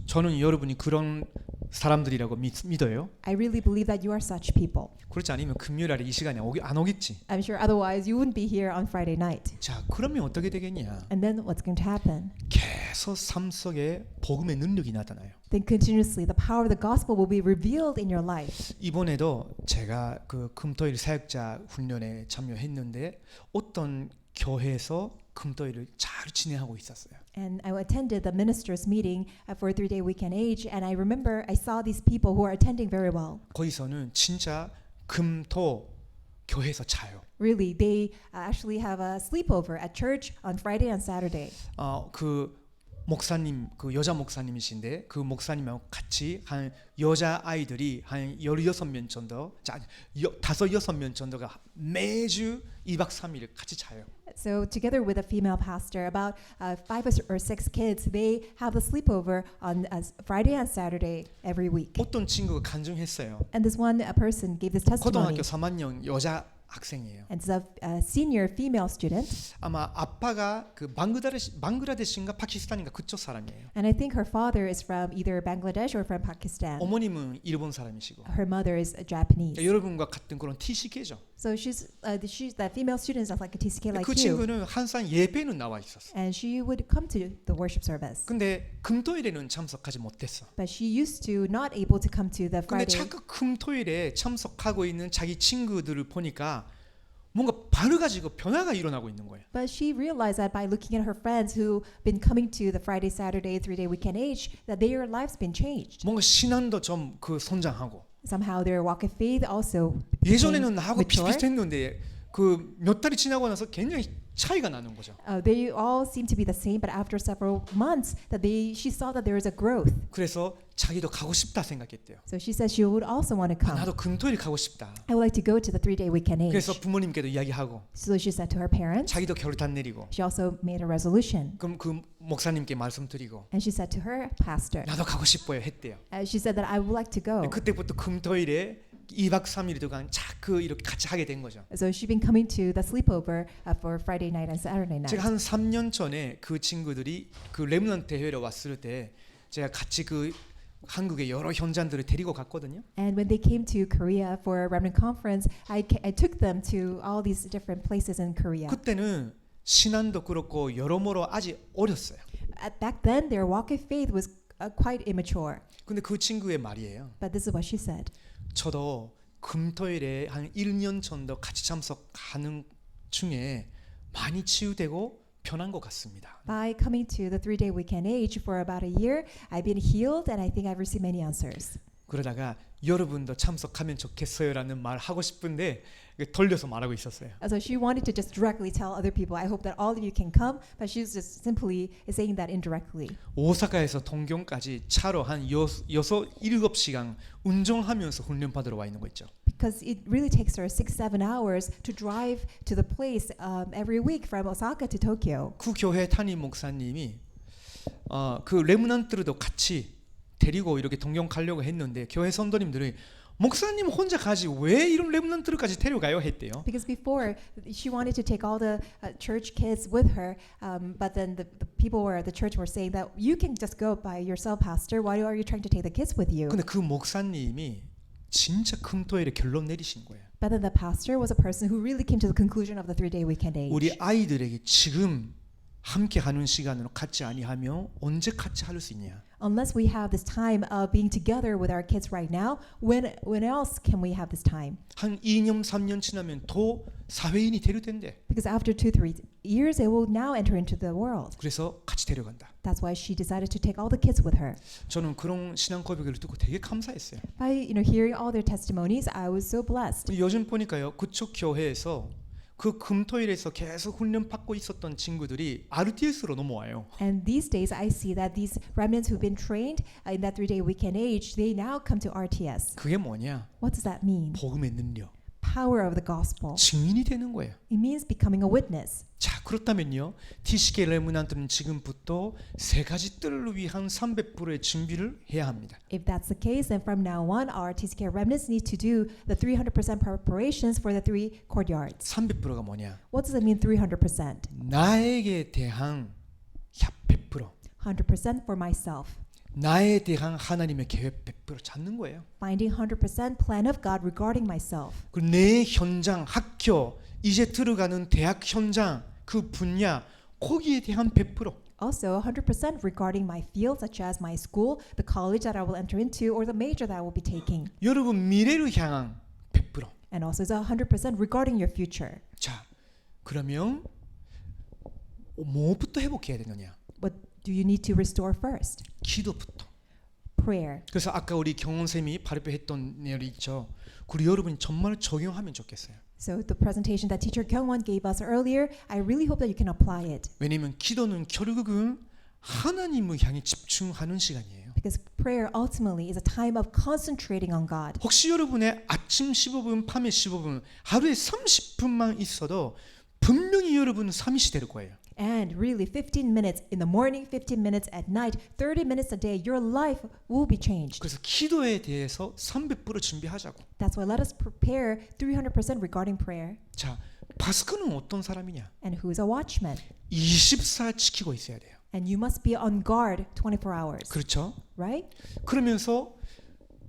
저는 여러분이 그런 사람들이라고 믿어요. I really believe that you are such people. 그렇지 않으면 금요일에 이 시간에 안 오겠지. I'm sure otherwise you wouldn't be here on Friday night. 자, 그러면 어떻게 되겠냐? And then what's going to happen? 계속 삶 속에 복음의 능력이 나타나요. Then continuously the power of the gospel will be revealed in your life. 이번에도 제가 그 금토일 사역자 훈련에 참여했는데 어떤 교회에서 금토일을 잘 진행하고 있었어요. And I attended the ministers meeting for a 3-day weekend age, and I remember I saw these people who are attending very well. 거기서는 진짜 금토 교회에서 자요. Really, they actually have a sleepover at church on Friday and Saturday. 그 목사님, 그 여자 목사님이신데 그 목사님하고 같이 한 여자 아이들이 한 16명 정도, 5-6명 정도가 매주 2박 3일 같이 자요. So together with a female pastor, about 5 or 6 kids, they have a sleepover on Friday and Saturday every week. 어떤 친구가 간증했어요. And this one person gave this testimony. 고등학교 3학년 여자 학생이에요. And it's a senior female student. 아마 아빠가 그 방글라데시인가 파키스탄인가 그쪽 사람이에요. And I think her father is from either Bangladesh or from Pakistan. 어머님은 일본 사람이시고. Her mother is Japanese. 여러분과 같은 그런 TCK죠. So she's that female student is like a TCK like 그 you. 친구는 항상 예배는 나와 있었어. And she would come to the worship service. 근데 금토일에는 참석하지 못했어. But she used to not able to come to the 근데 Friday. 자꾸 금토일에 참석하고 있는 자기 친구들을 보니까 뭔가 바르가지고 변화가 일어나고 있는 거예요. But she realized that by looking at her friends who've been coming to the Friday, Saturday, 3-day weekend age, that their lives been changed. 뭔가 신앙도 좀 그 성장하고. Somehow their walk of faith also 예전에는 나하고 mature. 비슷비슷했는데 그 몇 달이 지나고 나서 굉장히 차이가 나는 거죠. They all seem to be the same, but after several months, she saw that there is a growth. 그래서 자기도 가고 싶다 생각했대요. So she said she would also want to come. 나도 금토일 가고 싶다. I would like to go to the 3-day weekend age. 그래서 부모님께도 이야기하고 So she said to her parents. 자기도 결단 내리고 She also made a resolution. 그럼 그 목사님께 말씀드리고 And she said to her pastor. 나도 가고 싶어요 했대요. She said that I would like to go. 그때부터 금토일에 2박 3일 동안 자꾸 이렇게 같이 하게 된 거죠. So she's been coming to the sleepover for Friday night and Saturday night. 제가 한 3년 전에 그 친구들이 그 렘넌트 대회를 왔을 때 제가 같이 그 한국의 여러 현장들을 데리고 갔거든요. And when they came to Korea for a remnant conference, I took them to all these different places in Korea. 그때는 신앙도 그렇고 여러모로 아직 어렸어요. Back then, their walk of faith was quite immature. 근데 그 친구의 말이에요. But this is what she said. 저도 금토일에 한 1년 전도 같이 참석하는 중에 많이 치유되고 변한 것 같습니다. By coming to the 3-day weekend age for about a year, I've been healed and I think I've received many answers. 그러다가 여러분도 참석하면 좋겠어요라는 말 하고 싶은데 돌려서 말하고 있었어요. So she wanted to just directly tell other people, I hope that all of you can come, but she's just simply saying that indirectly. 오사카에서 동경까지 차로 한 6-7시간 운전하면서 훈련 받으러 와 있는 거 있죠. Because it really takes her 6-7 hours to drive to the place every week from Osaka to Tokyo. 그 교회 담임 목사님이 그 레므넌트들도 같이 데리고 이렇게 동경 가려고 했는데 교회 선도님들이 목사님 혼자 가지 왜 이런 레므넌트들까지 데려가요 했대요. Because before she wanted to take all the church kids with her, but then the people at the church were saying that you can just go by yourself, pastor. Why are you trying to take the kids with you? 근데 그 목사님이 진짜 금토일에 결론 내리신 거예요. But then the pastor was a person who really came to the conclusion of the 3-day weekend age. 우리 아이들에게 지금 함께 하는 시간으로 같이 아니하며 언제 같이 할 수 있냐? Unless we have this time of being together with our kids right now, when else can we have this time? 한 2년 3년 지나면 또 사회인이 되려된대. Because after 2-3 years, they will now enter into the world. 그래서 같이 데려간다. That's why she decided to take all the kids with her. 저는 그런 신앙 고백을 듣고 되게 감사했어요. By hearing all their testimonies, I was so blessed. 요즘 보니까요, 그쪽 교회에서 그 금토일에서 계속 훈련 받고 있었던 친구들이 RTS로 넘어와요. And these days, I see that these remnants who've been trained in that 3-day weekend age, they now come to RTS. 그게 뭐냐? What does that mean? 복음의 능력, Power of the gospel. 증인이 되는 거예요. It means becoming a witness. 자, 그렇다면요, TCK 레므넌트는 지금부터 세 가지 뜰을 위한 300%의 준비를 해야 합니다. If that's the case, then from now on, our TCK remnants need to do the 300% preparations for the 3 courtyards. 300%가 뭐냐? What does it mean 300%? 나에게 대한 100%, 100% for myself. 나에 대한 하나님의 계획 100% 찾는 거예요. Finding 100% plan of God regarding myself. 그리고 내 현장, 학교, 이제 들어가는 대학 현장, 그 분야, 거기에 대한 100%. Also, 100% regarding my field, such as my school, the college that I will enter into, or the major that I will be taking. 여러분 미래를 향한 100%. And also, it's 100% regarding your future. 자, 그러면 뭐부터 회복해야 되느냐? What do you need to restore first? 기도부터. Prayer. 그래서 아까 우리 경원쌤이 발표했던 내용이 있죠. 그리고 여러분이 정말 적용하면 좋겠어요. So the presentation that teacher Kyungwon gave us earlier, I really hope that you can apply it. 왜냐하면 기도는 결국은 하나님을 향해 집중하는 시간이에요. Because prayer ultimately is a time of concentrating on God. 혹시 여러분의 아침 15분, 밤에 15분, 하루에 30분만 있어도 분명히 여러분은 삼위시 될 거예요. And really 15 minutes in the morning, 15 minutes at night, 30 minutes a day, your life will be changed. 그래서 기도에 대해서 300% 준비하자고. That's why let us prepare 300% regarding prayer. 자, 바스크는 어떤 사람이냐? And who is a watchman? 24 지키고 있어야 돼요. And you must be on guard 24 hours. 그렇죠? Right? 그러면서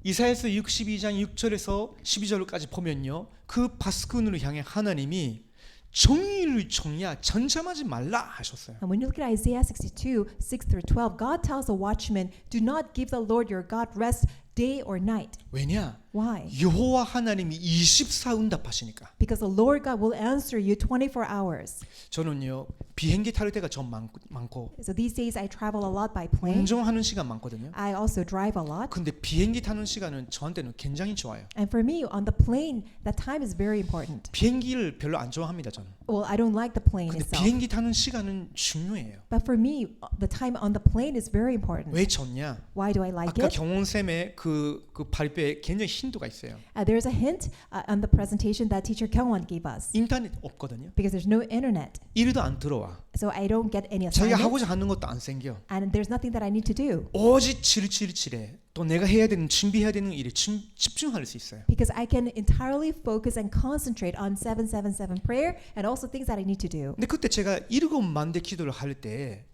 이사야서 62장 6절에서 12절까지 보면요. 그 바스크를 향해 하나님이 정의를 정의야 전잠하지 말라 하셨어요. And when you look at Isaiah 62, 6-12, God tells the watchman, do not give the Lord your God rest day or night. 왜냐? Why? 여호와 하나님이 24 응답하시니까. Because the Lord God will answer you 24 hours. 저는요 비행기 탈 때가 좀 많고 So these days I travel a lot by plane. 운전하는 시간 많거든요. I also drive a lot. 근데 비행기 타는 시간은 저한테는 굉장히 좋아요. And for me, on the plane, that time is very important. 비행기를 별로 안 좋아합니다 저는. Well, I don't like the plane 근데 itself. 비행기 타는 시간은 중요해요. But for me, the time on the plane is very important. 왜 좋냐? Why do I like 아까 it? 경원 쌤의 그 발표에 굉장히 힌트가 있어요. There's a hint on the presentation that teacher Kyungwon gave us. 인터넷 없거든요. Because there's no internet. 일도 안 들어와. 들어와. So I don't get any 자기가 assignment, 하고자 하는 것도 안 생겨. and there's nothing that I need to do. 오직 칠칠칠에 또 내가 해야 되는 준비해야 되는 일에 집중할 수 있어요. Because I can entirely focus and concentrate on 777 prayer and also things that I need to do. 근데 그때 제가 일곱 만대 기도를 할 때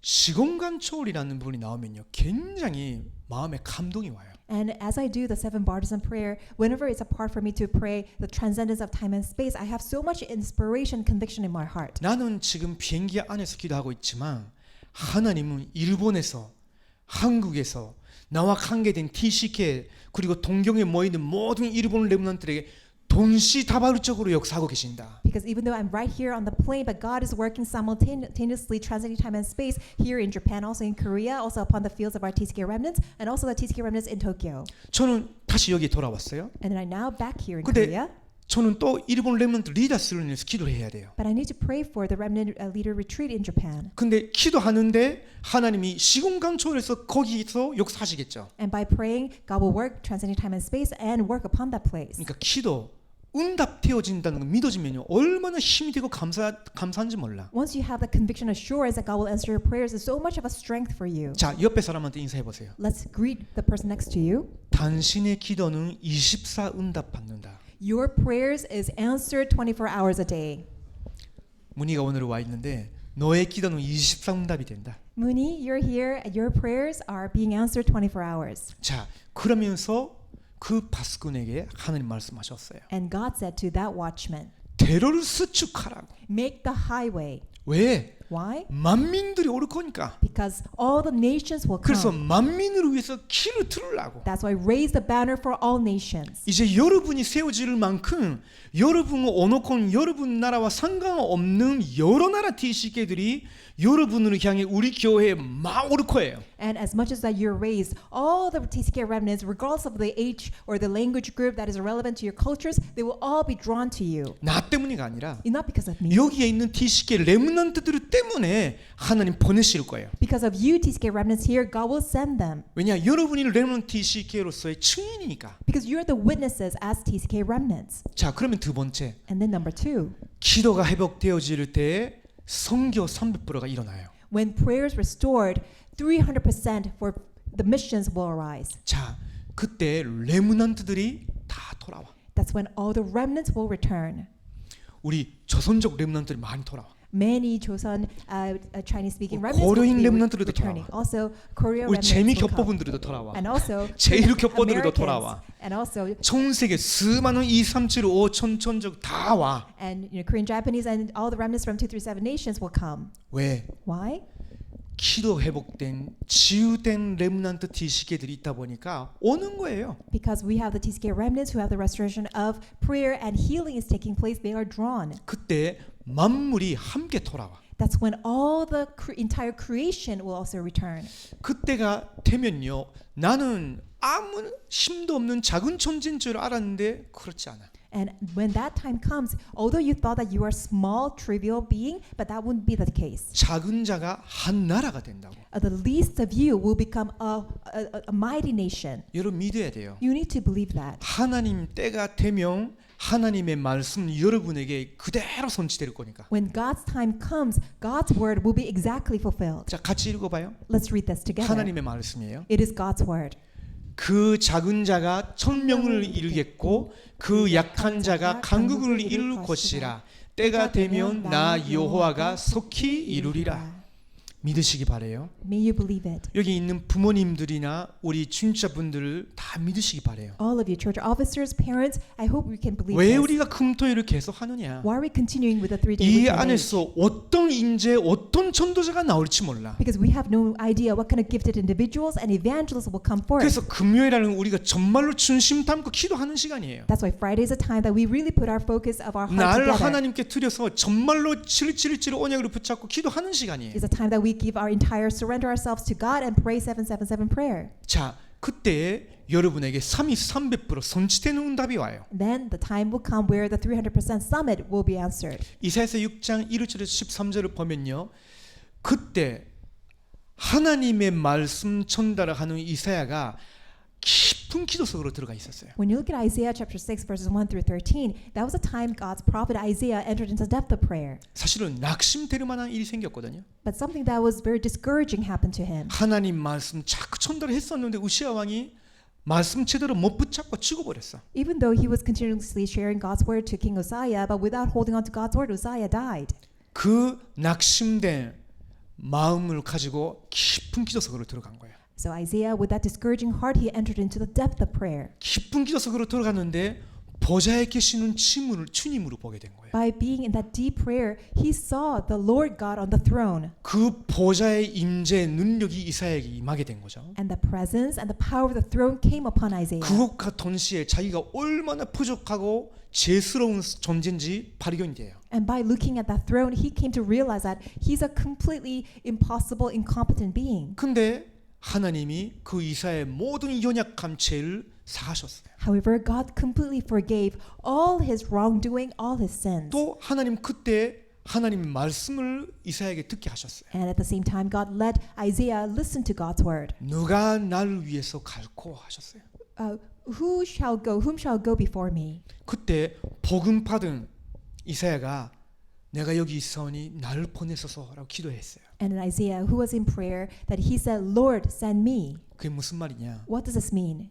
시공간 초월이라는 부분이 나오면요, 굉장히 마음에 감동이 와요. And as I do the 7 partisan prayer, whenever it's a part for me to pray the transcendence of time and space, I have so much inspiration, conviction in my heart. 나는 지금 비행기 안에서 기도하고 있지만 하나님은 일본에서, 한국에서 나와 관계된 TCK 그리고 동경에 모이는 모든 일본 렘넌트들에게 동시다발적으로 역사하고 계신다. Because even though I'm right here on the plane, but God is working simultaneously, transcending time and space here in Japan, also in Korea, also upon the fields of our TCK remnants, and also the TCK remnants in Tokyo. 저는 다시 여기 돌아왔어요. And then I'm now back here in 근데 Korea. 저는 또 일본 렘넌트 리더스를 위해서 기도를 해야 돼요. But I need to pray for the remnant leader retreat in Japan. 근데 기도하는데 하나님이 시공간 초월해서 거기서 역사하시겠죠. And by praying, God will work, transcending time and space, and work upon that place. 그러니까 기도 응답되어진다는 거 믿어지면요, 얼마나 힘이 되고 감사한지 몰라. Once you have the conviction assurance that God will answer your prayers, it's so much of a strength for you. 자, 옆에 사람한테 인사해 보세요. Let's greet the person next to you. 당신의 기도는 24 응답받는다. Your prayers is answered 24 hours a day. 문희가 오늘 와 있는데 너의 기도는 24 응답이 된다. Mooney, you're here and your prayers are being answered 24 hours. 자, 그러면서 그 바스꾼에게 하나님 말씀하셨어요. And God said to that watchman, 대로를 수축하라고. make the highway. 왜? Why? 만민들이 오를 거니까. Because all the nations will 그래서 come. 만민을 위해서 길을 틀으라고. That's why raise the banner for all nations. 이제 여러분이 세워질 만큼 여러분 언어권 여러분 나라와 상관없는 여러 나라 TCK들이 여러분을 향해 우리 교회에 막 오를 거예요. And as much as that you're raised, all the TCK remnants, regardless of the age or the language group that is relevant to your cultures, they will all be drawn to you. 나 때문이가 아니라 It's not because of me. 여기에 있는 TCK 렘넌트들 때문에 하나님 보내실 거예요. Because of you, TCK remnants here, God will send them. 왜냐, 여러분이 렘넌트 TCK로서의 증인이니까. Because you're the witnesses as TCK remnants. 자, 그러면 두 번째, And then number 2, 기도가 회복되어질 때 선교 300%가 일어나요. when prayers restored, 300% for the missions will arise. 자, 그때 렘넌트들이 다 돌아와. That's when all the remnants will return. 우리 조선족 렘넌트들이 많이 돌아와. Many Joseon Chinese-speaking remnants 고려인 will be 렘넌트들도 returning. 돌아와. Also, Korean 우리 remnants 재미 will come. 교포분들도 돌아와. And also, 제일 교포들도 Americans, 돌아와. and also, 전 세계 수많은 2, 3, 7, 5, 천족 다 와. and Korean, Japanese, and all the remnants from 237 nations will come. 왜? Why? 기도 회복된 치유된 렘넌트 TCK들이 있다 보니까 오는 거예요. Because we have the TCK remnants who have the restoration of prayer and healing is taking place, they are drawn. 그때 만물이 함께 돌아와. That's when all the entire creation will also return. 그때가 되면요, 나는 아무 힘도 없는 작은 존재인 줄 알았는데 그렇지 않아. And when that time comes, although you thought that you are a small, trivial being, but that wouldn't be the case. 작은 자가 한 나라가 된다고. The least of you will become a mighty nation. 여러분 믿어야 돼요. You need to believe that. 하나님 때가 되면 하나님의 말씀 여러분에게 그대로 선치될 거니까. When God's time comes, God's word will be exactly fulfilled. 자, 같이 읽어봐요. Let's read this together. 하나님의 말씀이에요. It is God's word. 그 작은 자가 천명을 이루겠고 그 약한 자가 강국을 이룰 것이라. 때가 되면 나 여호와가 속히 이루리라. 믿으시기 바래요. May you believe it. 여기 있는 부모님들이나 우리 중자분들을 다 믿으시기 바래요. All of you, church officers, parents, I hope we can believe 왜 this. 우리가 금토일을 계속 하느냐? Why are we continuing with the 3-day 이 weekend age? 안에서 어떤 인재, 어떤 전도자가 나올지 몰라. Because we have no idea what kind of gifted individuals and evangelists will come forth. 그래서 금요일에는 우리가 정말로 중심 담고 기도하는 시간이에요. That's why Friday is a time that we really put our focus of our heart 날 together. 하나님께 드려서 정말로 777 언약으로 붙잡고 기도하는 시간이에요. It's a time that we give our entire surrender ourselves to God and pray 777 prayer. 자, 그때 여러분에게 300% 선치되는 응답이 와요. Then the time will come where the 300% summit will be answered. 이사야서 6장 1절에서 13절을 보면요, 그때 하나님의 말씀 전달을 하는 이사야가 깊은 깊은 기도 속으로 들어가 있었어요. When you look at Isaiah chapter 6 verses 1 through 13, that was a time God's prophet Isaiah entered into depth of prayer. 사실은 낙심될 만한 일이 생겼거든요. But something that was very discouraging happened to him. 하나님 말씀 자꾸 전달했었는데 우시아 왕이 말씀 제대로 못 붙잡고 죽어버렸어. Even though he was continuously sharing God's word to King Uzziah, but without holding on to God's word, Uzziah died. 그 낙심된 마음을 가지고 깊은 기도 속으로 들어간 거예요. So Isaiah, with that discouraging heart, he entered into the depth of prayer. 깊은 기도 속으로 들어갔는데 보좌에 계시는 주님으로 보게 된 거예요. By being in that deep prayer, he saw the Lord God on the throne. 그 보좌의 임재 능력이 이사야에게 임하게 된 거죠. And the presence and the power of the throne came upon Isaiah. 그것과 동시에 자기가 얼마나 부족하고 죄스러운 존재인지 발견이 돼요. And by looking at that throne, he came to realize that he's a completely impossible, incompetent being. 근데 하나님이 그 이사야의 모든 연약함 죄를 사하셨어요. However, God completely forgave all his wrongdoing, all his sins. 또 하나님 그때 하나님 말씀을 이사야에게 듣게 하셨어요. And at the same time, God let Isaiah listen to God's word. 누가 나를 위해서 갈고 하셨어요. Whom shall go before me? 그때 복음 받은 이사야가 내가 여기 있사오니 나를 보내소서라고 기도했어요. And Isaiah, who was in prayer, that he said, Lord, send me. 그게 무슨 말이냐? What does this mean?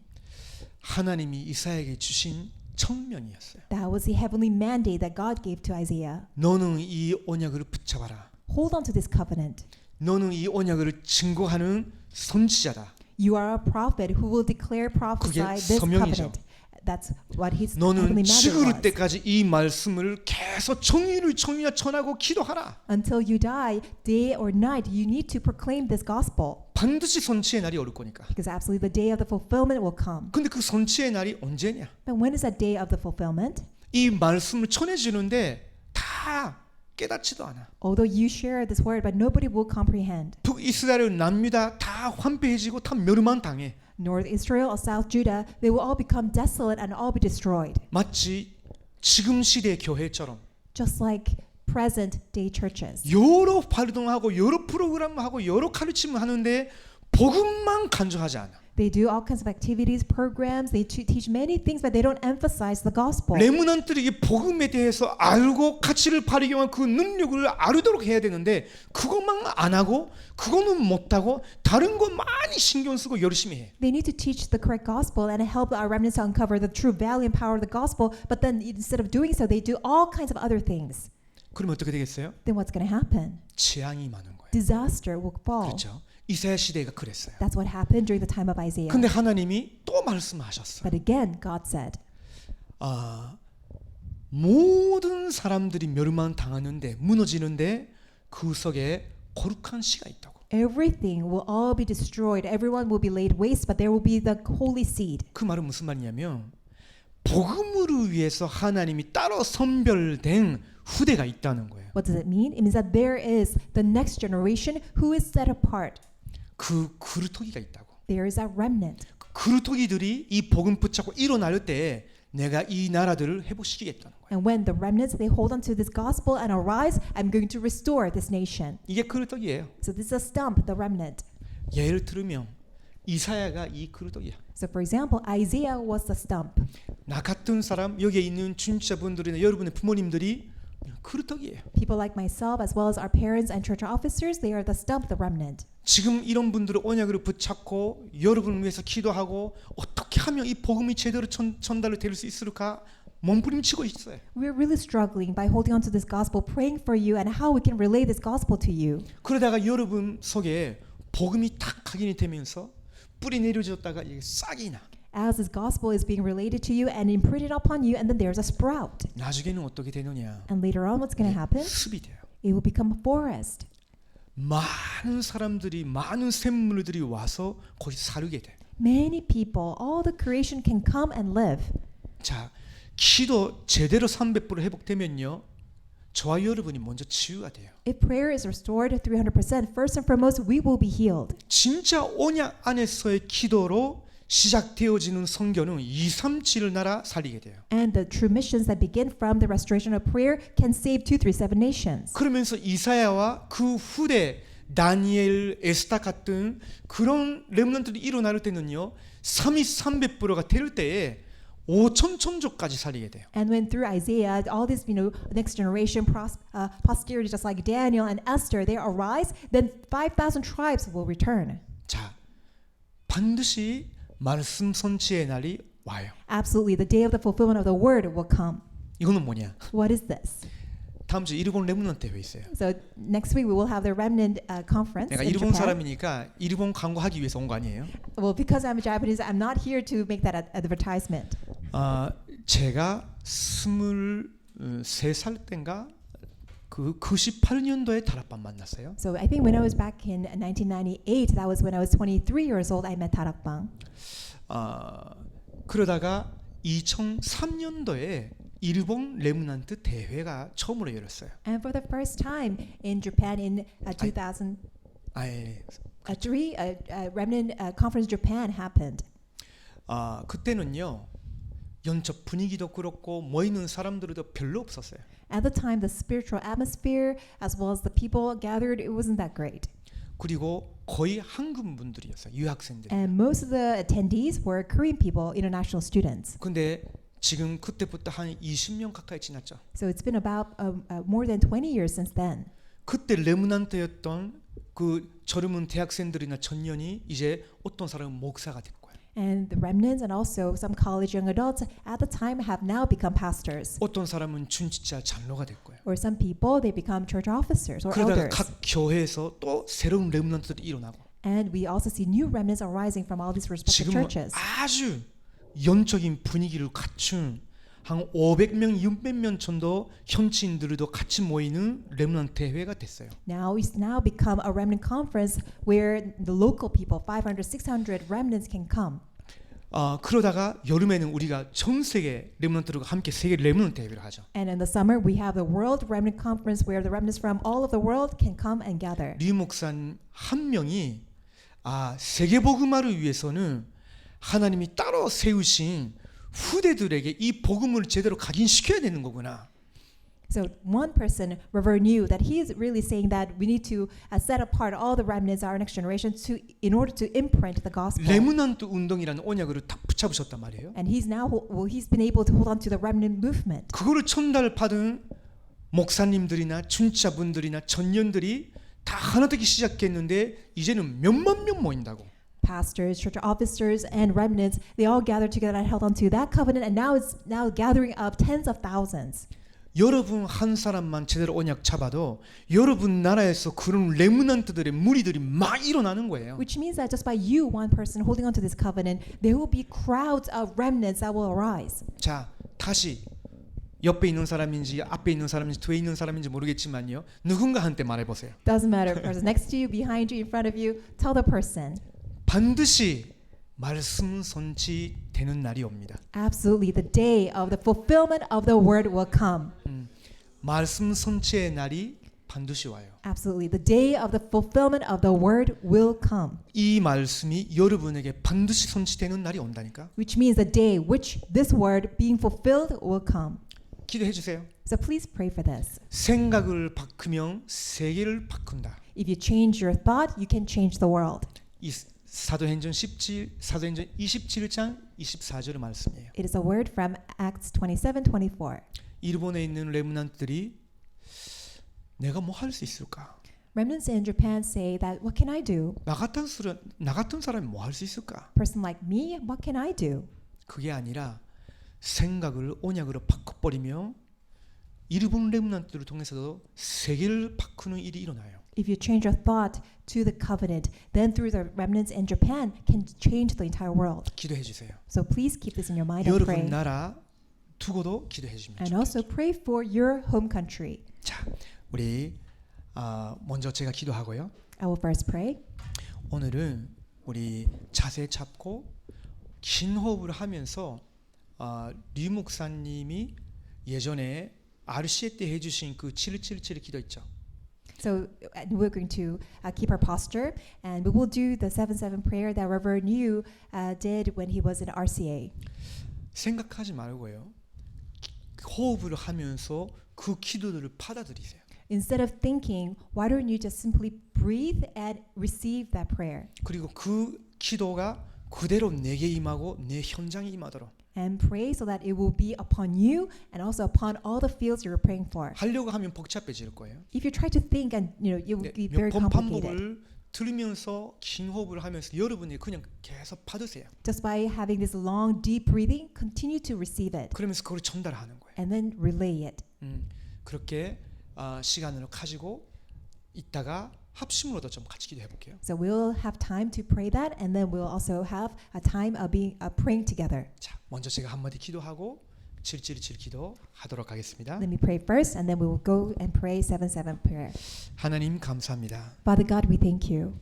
하나님이 이사야에게 주신 청명이었어요. That was the heavenly mandate that God gave to Isaiah. 너는 이 언약을 붙잡아라. Hold on to this covenant. 너는 이 언약을 증거하는 선지자다. You are a prophet who will declare, prophesy 그게 this 서명이죠. covenant. That's what his 너는 heavenly mandate 죽을 was. 때까지 이 말씀을 계속 정의를 전하고 기도하라. Until you die, day or night, you need to proclaim this gospel. 반드시 선치의 날이 올 거니까. Because absolutely the day of the fulfillment will come. 근데 그 선치의 날이 언제냐? But when is that day of the fulfillment? 이 말씀을 전해주는데 다 깨닫지도 않아. Although you share this word, but nobody will comprehend. 북이스라엘 남유다 다 황폐해지고 다 멸망 당해. North Israel or South Judah, they will all become desolate and all be destroyed. 마치 지금 시대 교회처럼 Just like present day churches. 여러 활동하고 여러 프로그램하고 여러 가르침을 하는데 복음만 간주하지 않아. They do all kinds of activities, programs, they teach many things, but they don't emphasize the gospel. 레므넌트들이 이 복음에 대해서 알고 가치를 발휘한 그 능력을 알도록 해야 되는데 그것만 안 하고 그거는 못하고 다른 거 많이 신경 쓰고 열심히 해. They need to teach the correct gospel and help our remnants to uncover the true value and power of the gospel, but then instead of doing so, they do all kinds of other things. 그러면 어떻게 되겠어요? Then what's going to happen? 재앙이 많은 거예요. Disaster will fall. 그렇죠. 이사야 시대가 그랬어요. That's what happened during the time of Isaiah. 근데 하나님이 또 말씀하셨어요. But again, God said, 모든 사람들이 멸망 당하는데 무너지는데 그 속에 거룩한 씨가 있다고. everything will all be destroyed. Everyone will be laid waste, but there will be the holy seed. 그 말은 무슨 말이냐면 복음을 위해서 하나님이 따로 선별된 후대가 있다는 거예요. What does it mean? It means that there is the next generation who is set apart. 그 그루터기가 있다고. There is a remnant. 그루터기들이 이 복음 붙잡고 일어날 때 내가 이 나라들을 회복시키겠다는 거예요. And when the remnants, they hold on to this gospel and arise, I'm going to restore this nation. 이게 그루터기예요. So this is a stump, the remnant. 예를 들으면 이사야가 이 그루터기야. So for example, Isaiah was the stump. 나 같은 사람 여기에 있는 중직자분들이나 여러분의 부모님들이 그루터기예요. People like myself, as well as our parents and church officers, they are the stump, the remnant. 지금 이런 분들은 언약을 붙잡고 여러분을 위해서 기도하고 어떻게 하면 이 복음이 제대로 전달이 될 수 있을까 몸부림치고 있어요. We're really struggling by holding on to this gospel, praying for you and how we can relay this gospel to you. 그러다가 여러분 속에 복음이 탁 각인이 되면서 뿌리 내려졌다가 이게 싹이 나. As this gospel is being related to you and imprinted upon you, and then there's a sprout. 나중에는 어떻게 되느냐? And later on, what's going to happen? 습이 돼요. It will become a forest. 많은 사람들이 많은 샘물들이 와서 거기 살게 돼. Many people, all the creation can come and live. 자, 기도 제대로 300% 회복되면요. 저와 여러분이 먼저 치유가 돼요. If prayer is restored 300%, first and foremost, we will be healed. 진짜 언약 안에서의 기도로 시작되어지는 성교는 237 나라 살리게 돼요. And the true missions that begin from the restoration of prayer can save 237 nations. 그러면서 이사야와 그 후대 다니엘, 에스다 같은 그런 렘넌트들이 일어날 때는요 300%가 될 때에 5천 천족까지 살리게 돼요. And when through Isaiah, all this, next generation posterity, just like Daniel and Esther, they arise, then 5,000 tribes will return. 자, 반드시 말씀 선지의 날이 와요. Absolutely, the day of the fulfillment of the word will come. 이거는 뭐냐? What is this? 다음 주 일본 렘넌트 대회 있어요. So next week we will have the remnant conference 내가 in 일본 Japan. 사람이니까 일본 광고하기 위해서 온 거 아니에요? Well, because I'm Japanese, I'm not here to make that advertisement. 제가 23살 때인가 그 98년도에 다락방 만났어요. So I think when I was back in 1998, that was when I was 23 years old, I met Darakbang. 그러다가 2003년도에 일본 렘넌트 대회가 처음으로 열렸어요. And for the first time in Japan in 2003, Remnant Conference Japan happened. 그때는요 연적 분위기도 그렇고 모이는 사람들도 별로 없었어요. At the time, the spiritual atmosphere as well as the people gathered, it wasn't that great. 그리고 거의 한국 분들이었어요. 유학생들. And most of the attendees were Korean people, international students. 근데 지금 그때부터 한 20년 가까이 지났죠. So it's been about more than 20 years since then. 그때 렘넌트였던 그 젊은 대학생들이나 청년이 이제 어떤 사람은 목사가 된 거예요. And the remnants and also some college young adults at the time have now become pastors. 어떤 사람은 준치자 장로가 될 거예요. Or some people, they become church officers or 그러다가 elders. 각 교회에서 또 새로운 렘넌트들이 일어나고 And we also see new remnants arising from all these respective 지금은 churches. 아주 영적인 분위기를 갖춘 한 500명, 600명 정도 현지인들도 같이 모이는 렘넌트 대회가 됐어요. Now it's now become a remnant conference where the local people, 500, 600 remnants can come. 그러다가 여름에는 우리가 전 세계 렘넌트들과 함께 세계 렘넌트 대회를 하죠. And in the summer we have the World Remnant Conference where the remnants from all of the world can come and gather. 리 목사님 한 명이 세계 복음화를 위해서는 하나님이 따로 세우신 후대들에게 이 복음을 제대로 각인시켜야 되는 거구나. So one person, Reverend Yu, that he is really saying that we need to set apart all the remnants, our next generation, in order to imprint the gospel. 레므넌트 운동이라는 언약으로 딱 붙잡으셨단 말이에요. And he's now, he's been able to hold on to the remnant movement. 그거를 전달받은 목사님들이나 준자분들이나 전년들이 다 하나 되기 시작했는데 이제는 몇만 명 모인다고. Pastors, church officers, and remnants, they all gathered together and held on to that covenant, and now it's now gathering up tens of thousands. 여러분 한 사람만 제대로 언약 잡아도 여러분 나라에서 그런 레므넌트들의 무리들이 막 일어나는 거예요. Which means that just by you, one person, holding on to this covenant, there will be crowds of remnants that will arise. 자, 다시 옆에 있는 사람인지 앞에 있는 사람인지 뒤에 있는 사람인지 모르겠지만요. 누군가한테 말해보세요. Doesn't matter if the person next to you, behind you, in front of you, tell the person. 반드시 말씀 선지되는 날이 옵니다. Absolutely, the day of the fulfillment of the word will come. 말씀 선지의 날이 반드시 와요. Absolutely, the day of the fulfillment of the word will come. 이 말씀이 여러분에게 반드시 선지되는 날이 온다니까. Which means the day which this word being fulfilled will come. 기도해 주세요. So please pray for this. 생각을 바꾸면 세계를 바꾼다. If you change your thought, you can change the world. 이 사도행전 27장 24절 말씀이에요. It is a word from Acts 27:24. 일본에 있는 레므넌트들이 내가 뭐 할 수 있을까? Remnants in Japan say that, what can I do? 나 같은 사람이 뭐 할 수 있을까? Person like me, what can I do? 그게 아니라 생각을 언약으로 바꿔버리며 일본 레므넌트를 통해서도 세계를 바꾸는 일이 일어나요. If you change your thought to the covenant, then through the remnants in Japan can change the entire world. 기도해 주세요. So please keep this in your mind and 여러분 pray. 나라 두고도 기도해 주시면 And 좋겠어요. also pray for your home country. 자, 우리 먼저 제가 기도하고요. I will first pray. 오늘은 우리 자세 잡고 긴 호흡을 하면서 리 목사님이 예전에 RCA 때 해주신 그 777 기도 있죠. So we're going to keep our posture, and we will do the 7-7 prayer that Reverend Yu did when he was in RCA. 생각하지 말고요. 호흡을 하면서 그 기도들을 받아들이세요. Instead of thinking, why don't you just simply breathe and receive that prayer 그리고 그 기도가 그대로 내게 임하고 내 현장에 임하도록 and pray so that it will be upon you and also upon all the fields you're praying for. 하려고 하면 복잡해질 거예요. If you try to think and it will be very 몇번 complicated. 반복을 들으면서 긴 호흡을 하면서 여러분이 그냥 계속 받으세요. Just by having this long deep breathing, continue to receive it 그러면서 그걸 전달하는 거예요. and then relay it. 그렇게 시간을 가지고 있다가 합심으로도 좀 같이 기도해 볼게요. So we'll have time to pray that, and then we'll also have a time of praying together. 자, 먼저 제가 한마디 기도하고 777 기도하도록 하겠습니다. Let me pray first, and then we will go and pray 7-7 prayer. 하나님 감사합니다. Father God, we thank you.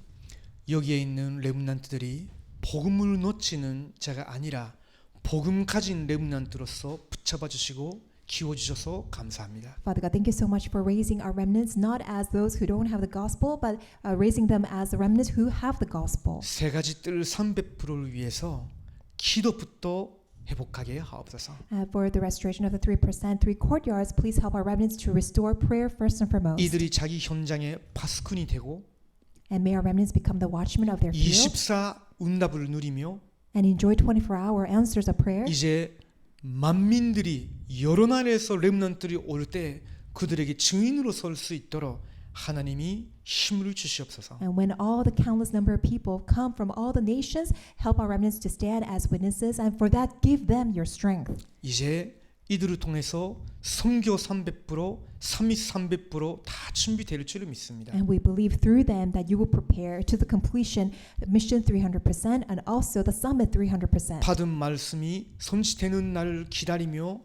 여기에 있는 렘넌트들이 복음을 놓치는 자가 아니라 복음 가진 렘넌트로서 붙잡아 주시고 키워 주셔서 감사합니다. Father God, thank you so much for raising our remnants, not as those who don't have the gospel, but raising them as the remnants who have the gospel. 세 가지 뜰 300%를 위해서 기도부터 회복하게 하옵소서. For the restoration of the 3%, 3 courtyards, please help our remnants to restore prayer first and foremost. 이들이 자기 현장의 파수꾼이 되고 And may our remnants become the watchmen of their field 24 응답을 누리며 and enjoy 24-hour answers of prayer. 이제 만민들이 여러 나라에서 렘넌트들이 올 때 그들에게 증인으로 설 수 있도록 하나님이 힘을 주시옵소서. And when all the countless number of people come from all the nations, help our remnants to stand as witnesses, and for that give them your strength. 이제 이들을 통해서 선교 300%, 삼위 300%다 준비될 줄 믿습니다. And we believe through them that you will prepare to the completion mission 300% and also the summit 300%. 받은 말씀이 성취되는 날을 기다리며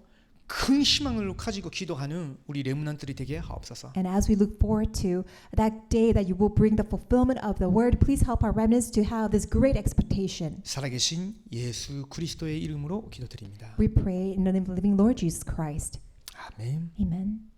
큰 희망을 가지고 기도하는 우리 렘넌트들이 되게 하옵소서. And as we look forward to that day that you will bring the fulfillment of the word, please help our remnants to have this great expectation. 살아계신 예수 그리스도의 이름으로 기도드립니다. We pray in the name of the living Lord Jesus Christ. 아멘. Amen.